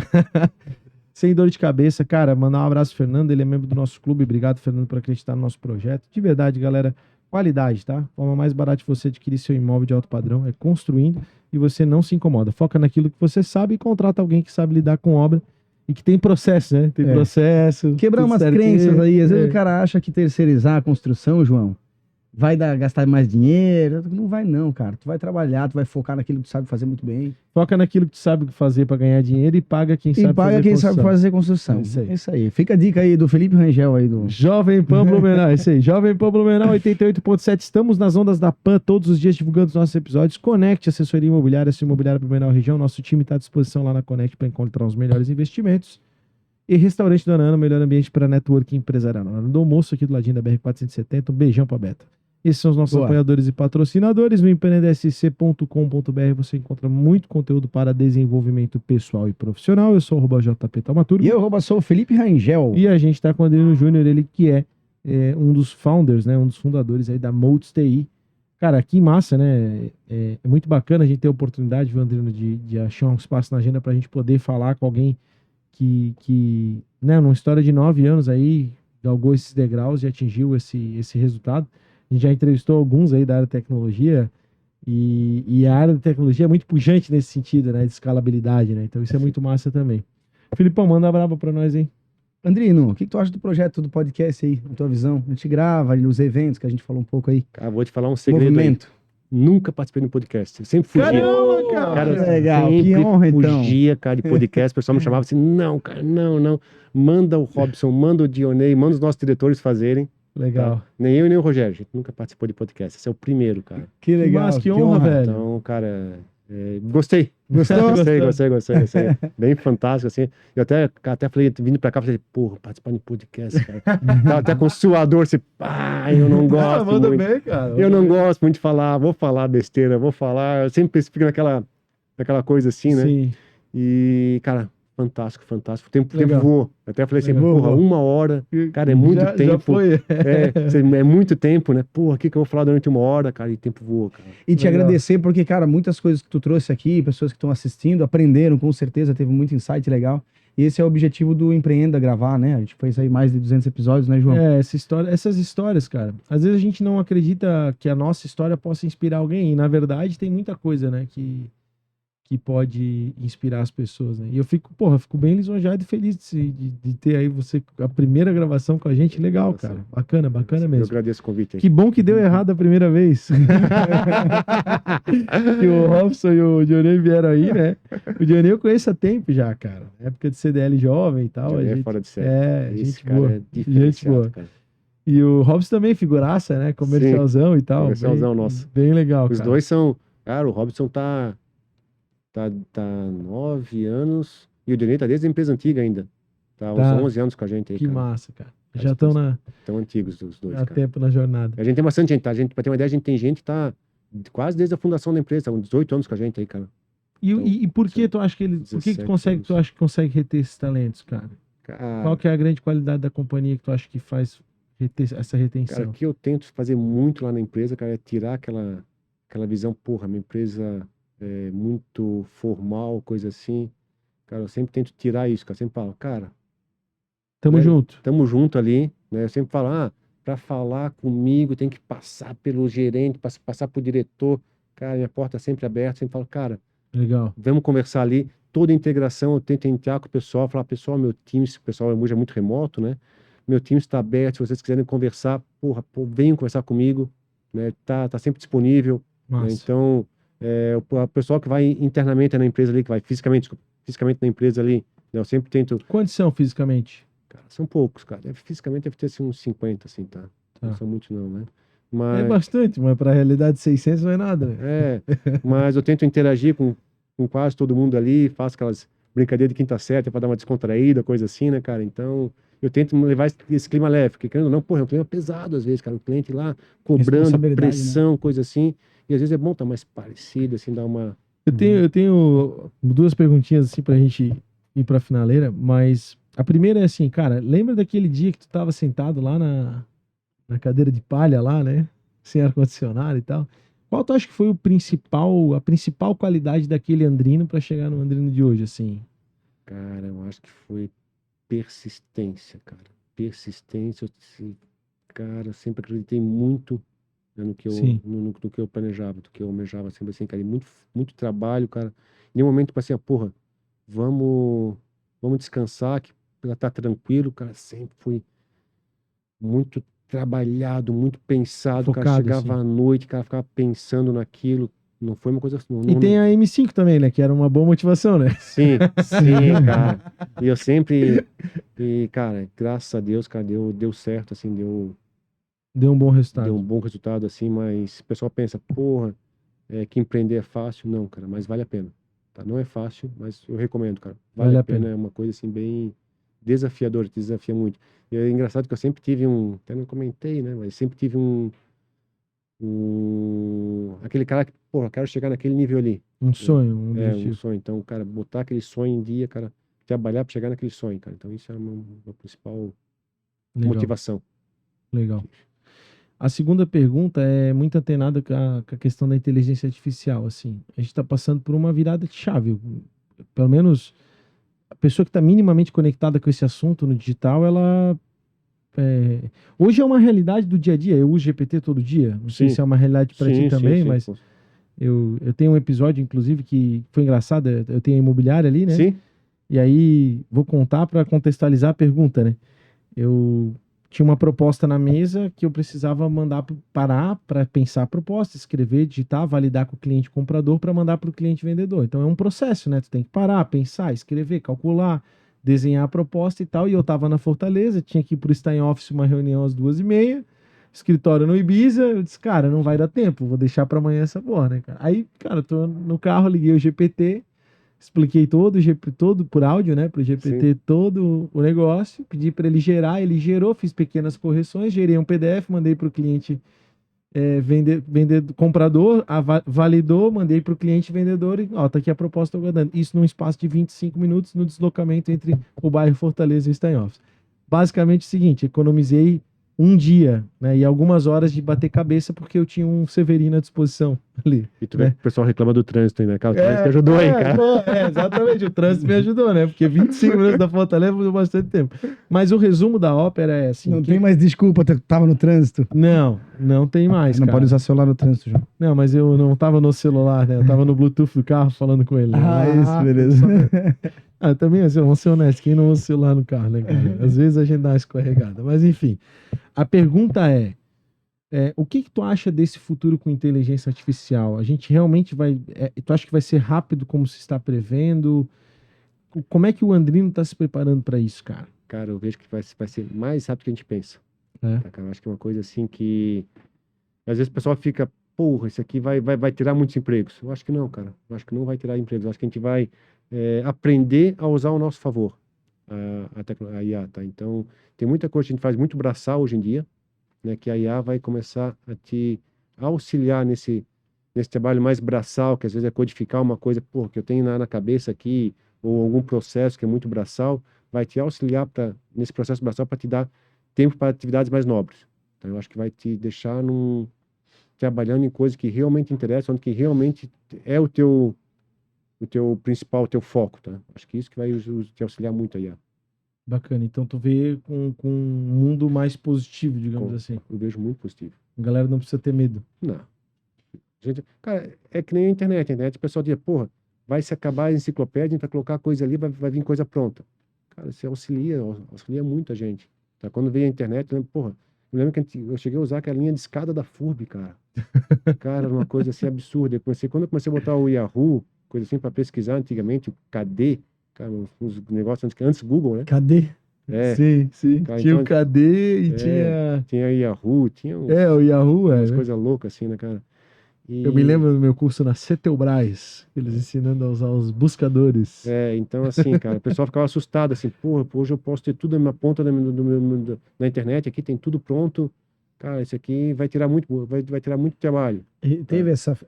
Sem dor de cabeça, cara. Mandar um abraço, Fernando. Ele é membro do nosso clube. Obrigado, Fernando, por acreditar no nosso projeto. De verdade, galera. Qualidade, tá? A forma mais barata de você adquirir seu imóvel de alto padrão é construindo e você não se incomoda. Foca naquilo que você sabe e contrata alguém que sabe lidar com obra e que tem processo, né? Tem processo. Quebrar umas crenças aí. Às vezes o cara acha que terceirizar a construção, João, vai gastar mais dinheiro. Não vai não, cara. Tu vai trabalhar, tu vai focar naquilo que tu sabe fazer muito bem. Foca naquilo que tu sabe fazer para ganhar dinheiro e paga quem sabe fazer construção. E paga quem sabe fazer construção. Isso aí. Fica a dica aí do Felipe Rangel aí do... Jovem Pan Blumenau, isso aí. Jovem Pan Blumenau 88.7. Estamos nas ondas da Pan todos os dias divulgando os nossos episódios. Conecte Assessoria Imobiliária, Assessoria Imobiliária Blumenau Região. Nosso time está à disposição lá na Conecte para encontrar os melhores investimentos. E Restaurante Dona Ana, melhor ambiente para networking empresarial. Na hora do almoço aqui do ladinho da BR-470. Um beijão para Beta. Esses são os nossos apoiadores e patrocinadores. No empreendesc.com.br você encontra muito conteúdo para desenvolvimento pessoal e profissional. Eu sou o JP Taumaturgo. E eu sou o Felipe Rangel. E a gente está com o Adriano Júnior, ele que é um dos founders, né, um dos fundadores aí da Molds TI. Cara, que massa, né? É muito bacana a gente ter a oportunidade, viu, Adriano, de achar um espaço na agenda para a gente poder falar com alguém que né, numa história de 9 anos aí, galgou esses degraus e atingiu esse resultado. A gente já entrevistou alguns aí da área de tecnologia e a área de tecnologia é muito pujante nesse sentido, né? De escalabilidade, né? Então isso é muito massa também. Filipão, manda a braba pra nós, hein? Andrino, o que tu acha do projeto do podcast aí, na tua visão? A gente grava ali os eventos que a gente falou um pouco aí. Cara, vou te falar um segredo aí. Nunca participei de podcast. Eu sempre fugia. Caramba, cara. Legal, que honra, então. Fugia, cara, de podcast. O pessoal me chamava assim, não, cara, não. Manda o Robson, manda o Dionei, manda os nossos diretores fazerem. Legal. Tá? Nem eu e nem o Rogério. A gente nunca participou de podcast. Esse é o primeiro, cara. Que legal. Mas que honra, velho. Então, cara, gostei. Gostou? Gostei. Bem fantástico, assim. Eu até falei, vindo pra cá, falei, porra, participar de podcast, cara. Tava até com suador, assim, eu não gosto manda muito. bem, cara. Eu não gosto muito de falar, vou falar besteira, eu sempre fico naquela coisa assim, né? Sim. E, cara, fantástico, fantástico. O tempo Legal. voou. Até falei assim, Legal. porra, 1 hora, cara, é muito Já tempo. foi. É muito tempo, né? Porra, o que eu vou falar durante 1 hora, cara? E o tempo voou, cara. E te Legal. agradecer, porque, cara, muitas coisas que tu trouxe aqui, pessoas que estão assistindo, aprenderam, com certeza, teve muito insight legal. E esse é o objetivo do Empreenda gravar, né? A gente fez aí mais de 200 episódios, né, João? Essas histórias, cara. Às vezes a gente não acredita que a nossa história possa inspirar alguém. E, na verdade, tem muita coisa, né, que pode inspirar as pessoas, né? E eu fico bem lisonjeado e feliz de ter aí você, a primeira gravação com a gente. Legal, cara. Bacana Eu mesmo. agradeço o convite aí. Que bom que deu errado a primeira vez. Que o Robson e o Dionê vieram aí, né? O Dionê eu conheço há tempo já, cara. Época de CDL jovem e tal. Dionê a é gente, fora de série. Esse gente cara boa. é diferenciado, boa. cara. E o Robson também, figuraça, né? Comercialzão e tal. Comercialzão bem, nosso. Bem legal, Os cara. dois são... Cara, o Robson tá 9 anos. E o Dionê tá desde a empresa antiga ainda. Tá há uns Tá. 11 anos com a gente aí, Que cara. massa, cara. Tá Já estão Tão antigos os dois, há cara. tempo na jornada. A gente tem bastante gente, tá? Pra ter uma ideia, a gente tem gente que tá quase desde a fundação da empresa, uns 18 anos com a gente aí, cara. E por que tu acha que por que 17 tu acha que consegue reter esses talentos, cara? Cara, Qual que é a grande qualidade da companhia que tu acha que faz essa cara, retenção? o que eu tento fazer muito lá na empresa, cara, é tirar aquela visão, porra, minha empresa é muito formal, coisa assim. Cara, eu sempre tento tirar isso, cara. Eu sempre falo, cara, Tamo né, junto. tamo junto ali, né? Eu sempre falo, pra falar comigo tem que passar pelo gerente, passar pro diretor. Cara, minha porta é sempre aberta. Sempre falo, cara, Legal. vamos conversar ali. Toda integração eu tento entrar com o pessoal, falar, pessoal, meu time, se o pessoal hoje é muito remoto, né? Meu time está aberto, se vocês quiserem conversar, venham conversar comigo, né? Tá sempre disponível, né? Massa. Então, o pessoal que vai internamente na empresa ali, que vai fisicamente na empresa ali, né? Eu sempre tento... Quantos são fisicamente? Cara, são poucos, cara. Fisicamente deve ter assim, uns 50, assim, tá? Não são muitos não, né? É Mas, bastante, mas pra realidade 600 não é nada, né? mas eu tento interagir com quase todo mundo ali, faço aquelas brincadeiras de quinta série para dar uma descontraída, coisa assim, né, cara? Então, eu tento levar esse clima leve, porque querendo ou não, porra, é um clima pesado às vezes, cara. O cliente lá cobrando, Responsabilidade, pressão, coisa assim. E às vezes é bom estar mais parecido, assim, dar uma... Eu tenho duas perguntinhas assim pra gente ir pra finaleira, mas a primeira é assim, cara, lembra daquele dia que tu tava sentado lá na cadeira de palha lá, né? Sem ar-condicionado e tal. Qual tu acha que foi a principal qualidade daquele Andrino pra chegar no Andrino de hoje, assim? Cara, eu acho que foi persistência, cara. Persistência, cara, eu sempre acreditei muito, né, no que eu, Sim. no que eu planejava, do que eu almejava sempre assim, cara. E muito trabalho, cara. Em nenhum momento, tipo assim, porra, vamos descansar, que ela tá tranquilo, cara. Sempre fui muito trabalhado, muito pensado, cara. Focado, Chegava assim. à noite, cara, ficava pensando naquilo. Não foi uma coisa... E tem a M5 também, né? Que era uma boa motivação, né? Sim, cara. E eu sempre... E, cara, graças a Deus, cara, deu certo, assim, Deu um bom resultado. deu um bom resultado, assim, mas o pessoal pensa, porra, que empreender é fácil. Não, cara, mas vale a pena. Tá? Não é fácil, mas eu recomendo, cara. Vale a pena, é uma coisa, assim, bem desafiadora, te desafia muito. E é engraçado que eu sempre tive até não comentei, né, mas sempre tive aquele cara que, porra, quero chegar naquele nível ali. Um sonho, um Um objetivo. sonho. Então, cara, botar aquele sonho em dia, cara, trabalhar para chegar naquele sonho, cara. Então, isso é uma principal Legal. motivação. Legal. A segunda pergunta é muito antenada com a questão da inteligência artificial, assim. A gente está passando por uma virada de chave. Pelo menos a pessoa que está minimamente conectada com esse assunto no digital, ela... hoje é uma realidade do dia a dia. Eu uso GPT todo dia. Não sei Sim. se é uma realidade para ti também, mas Sim. eu tenho um episódio, inclusive, que foi engraçado. Eu tenho a imobiliária ali, né? Sim. E aí, vou contar para contextualizar a pergunta, né? Eu tinha uma proposta na mesa que eu precisava parar para pensar a proposta, escrever, digitar, validar com o cliente comprador para mandar para o cliente vendedor. Então é um processo, né? Tu tem que parar, pensar, escrever, calcular, desenhar a proposta e tal. E eu tava na Fortaleza, tinha que ir pro Stein Office uma reunião às 2h30, escritório no Ibiza. Eu disse, cara, não vai dar tempo, vou deixar para amanhã essa porra, né, cara? Aí, cara, tô no carro, liguei o GPT, expliquei todo por áudio, né, pro GPT todo o negócio, pedi para ele gerar, ele gerou, fiz pequenas correções, gerei um PDF, mandei pro cliente comprador, validou, mandei para o cliente vendedor e, ó, tá aqui a proposta, tô guardando. Isso num espaço de 25 minutos no deslocamento entre o bairro Fortaleza e Steinhoff. Basicamente o seguinte, economizei um dia, né, e algumas horas de bater cabeça porque eu tinha um Severino à disposição ali. E tu vê que o pessoal reclama do trânsito aí, né? Cara, o trânsito te ajudou aí, cara. Exatamente, o trânsito me ajudou, né? Porque 25 minutos da Fortaleza foi bastante tempo. Mas o resumo da ópera é assim... Não tem mais desculpa, tava no trânsito. Não tem mais, Não cara. pode usar celular no trânsito, João. Não, mas eu não tava no celular, né? Eu tava no Bluetooth do carro falando com ele. Isso, beleza. Também, assim, vamos ser honestos, quem não usa celular no carro, né, cara? Às vezes a gente dá uma escorregada. Mas, enfim, a pergunta é, o que tu acha desse futuro com inteligência artificial? A gente realmente vai... tu acha que vai ser rápido como se está prevendo? Como é que o Andrino está se preparando para isso, cara? Cara, eu vejo que vai ser mais rápido que a gente pensa. Tá, cara? Eu acho que é uma coisa assim que... Às vezes o pessoal fica, porra, isso aqui vai tirar muitos empregos. Eu acho que não, cara. Eu acho que não vai tirar empregos. Eu acho que a gente vai aprender a usar ao nosso favor a IA, tá? Então, tem muita coisa que a gente faz muito braçal hoje em dia, né? Que a IA vai começar a te auxiliar nesse trabalho mais braçal, que às vezes é codificar uma coisa, porra, que eu tenho na cabeça aqui, ou algum processo que é muito braçal, vai te auxiliar nesse processo braçal para te dar tempo para atividades mais nobres. Então, eu acho que vai te deixar trabalhando em coisas que realmente interessam, onde que realmente é o teu principal, o teu foco, tá? Acho que isso que vai te auxiliar muito aí. Bacana. Então tu vê com um mundo mais positivo, digamos assim. Eu vejo muito positivo. A galera não precisa ter medo. Não. Gente, cara, é que nem a internet. A internet, o pessoal diz, porra, vai se acabar a enciclopédia, a gente vai colocar coisa ali, vai vir coisa pronta. Cara, isso auxilia muito a gente. Tá? Quando veio a internet, eu lembro que eu cheguei a usar aquela linha de escada da FURB, cara. Cara, era uma coisa assim absurda. Quando eu comecei a botar o Yahoo, coisa assim, para pesquisar antigamente, o KD, cara, uns negócios antes do Google, né? Cadê? Sim. Cara, tinha então, o KD e tinha... Tinha Yahoo, tinha o Yahoo, umas coisas loucas assim, né, cara? Eu me lembro do meu curso na Cetelbras, eles ensinando a usar os buscadores. Então assim, cara, o pessoal ficava assustado, assim, porra, hoje eu posso ter tudo na minha ponta na internet, aqui tem tudo pronto. Cara, isso aqui vai tirar muito trabalho. E teve essa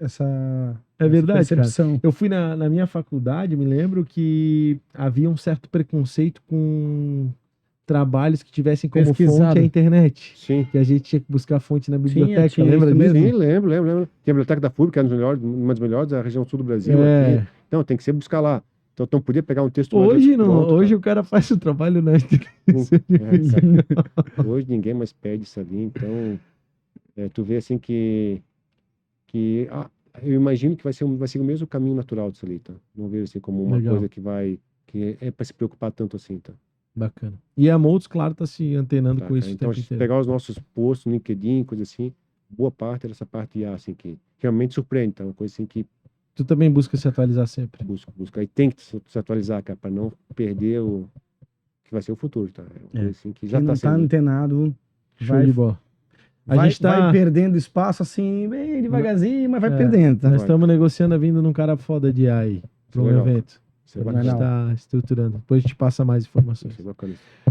verdade, percepção. Cara. Eu fui na minha faculdade, me lembro que havia um certo preconceito com trabalhos que tivessem como fonte a internet. Sim. Que a gente tinha que buscar fonte na biblioteca, tinha lembra disso? Sim, lembro. Tem a biblioteca da FURB, que é uma das melhores da região sul do Brasil. Aqui. Então, tem que sempre buscar lá. Então, não podia pegar um texto... Hoje o cara faz o trabalho na internet. Hoje ninguém mais pede isso ali. Então, tu vê assim que eu imagino que vai ser o mesmo caminho natural disso ali, tá? Não vejo assim como uma coisa que é para se preocupar tanto assim, tá? Bacana. E a Moldes, claro, tá se antenando com isso. Então, se pegar os nossos posts no LinkedIn, coisa assim, boa parte dessa parte assim que realmente surpreende, tá? Uma coisa assim que tu também busca se atualizar sempre. Busco. Aí tem que se atualizar, cara, para não perder o que vai ser o futuro, tá? Coisa assim que já quem não tá antenado, show de bola. Vai perdendo espaço assim, bem devagarzinho, mas vai perdendo. Tá? Nós estamos negociando a vinda de um cara foda de AI para um evento. A gente está estruturando. Depois a gente passa mais informações.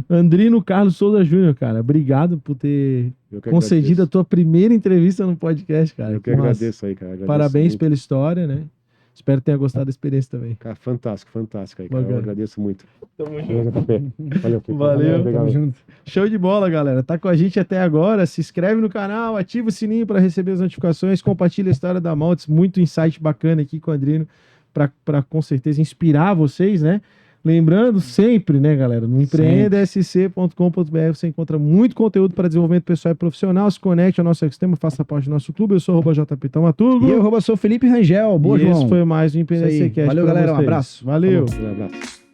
Andrino Carlos Souza Júnior, cara, obrigado por ter concedido a tua primeira entrevista no podcast, cara. Eu que agradeço aí, cara. Parabéns pela história, né? Espero que tenha gostado da experiência também. Cara, fantástico aí, cara. Eu agradeço muito. Tamo junto. Valeu. Tamo junto. Show de bola, galera. Tá com a gente até agora. Se inscreve no canal, ativa o sininho para receber as notificações, compartilha a história da Maltz. Muito insight bacana aqui com o Andrino. Para com certeza inspirar vocês, né? Lembrando sempre, né, galera, no empreendasc.com.br você encontra muito conteúdo para desenvolvimento pessoal e profissional. Se conecte ao nosso ecossistema, faça parte do nosso clube. Eu sou o JP Taumaturgo. E eu sou Felipe Rangel. Boa, João. Esse foi mais um Empreender Cast. Valeu, galera. Um abraço. Valeu. Um abraço.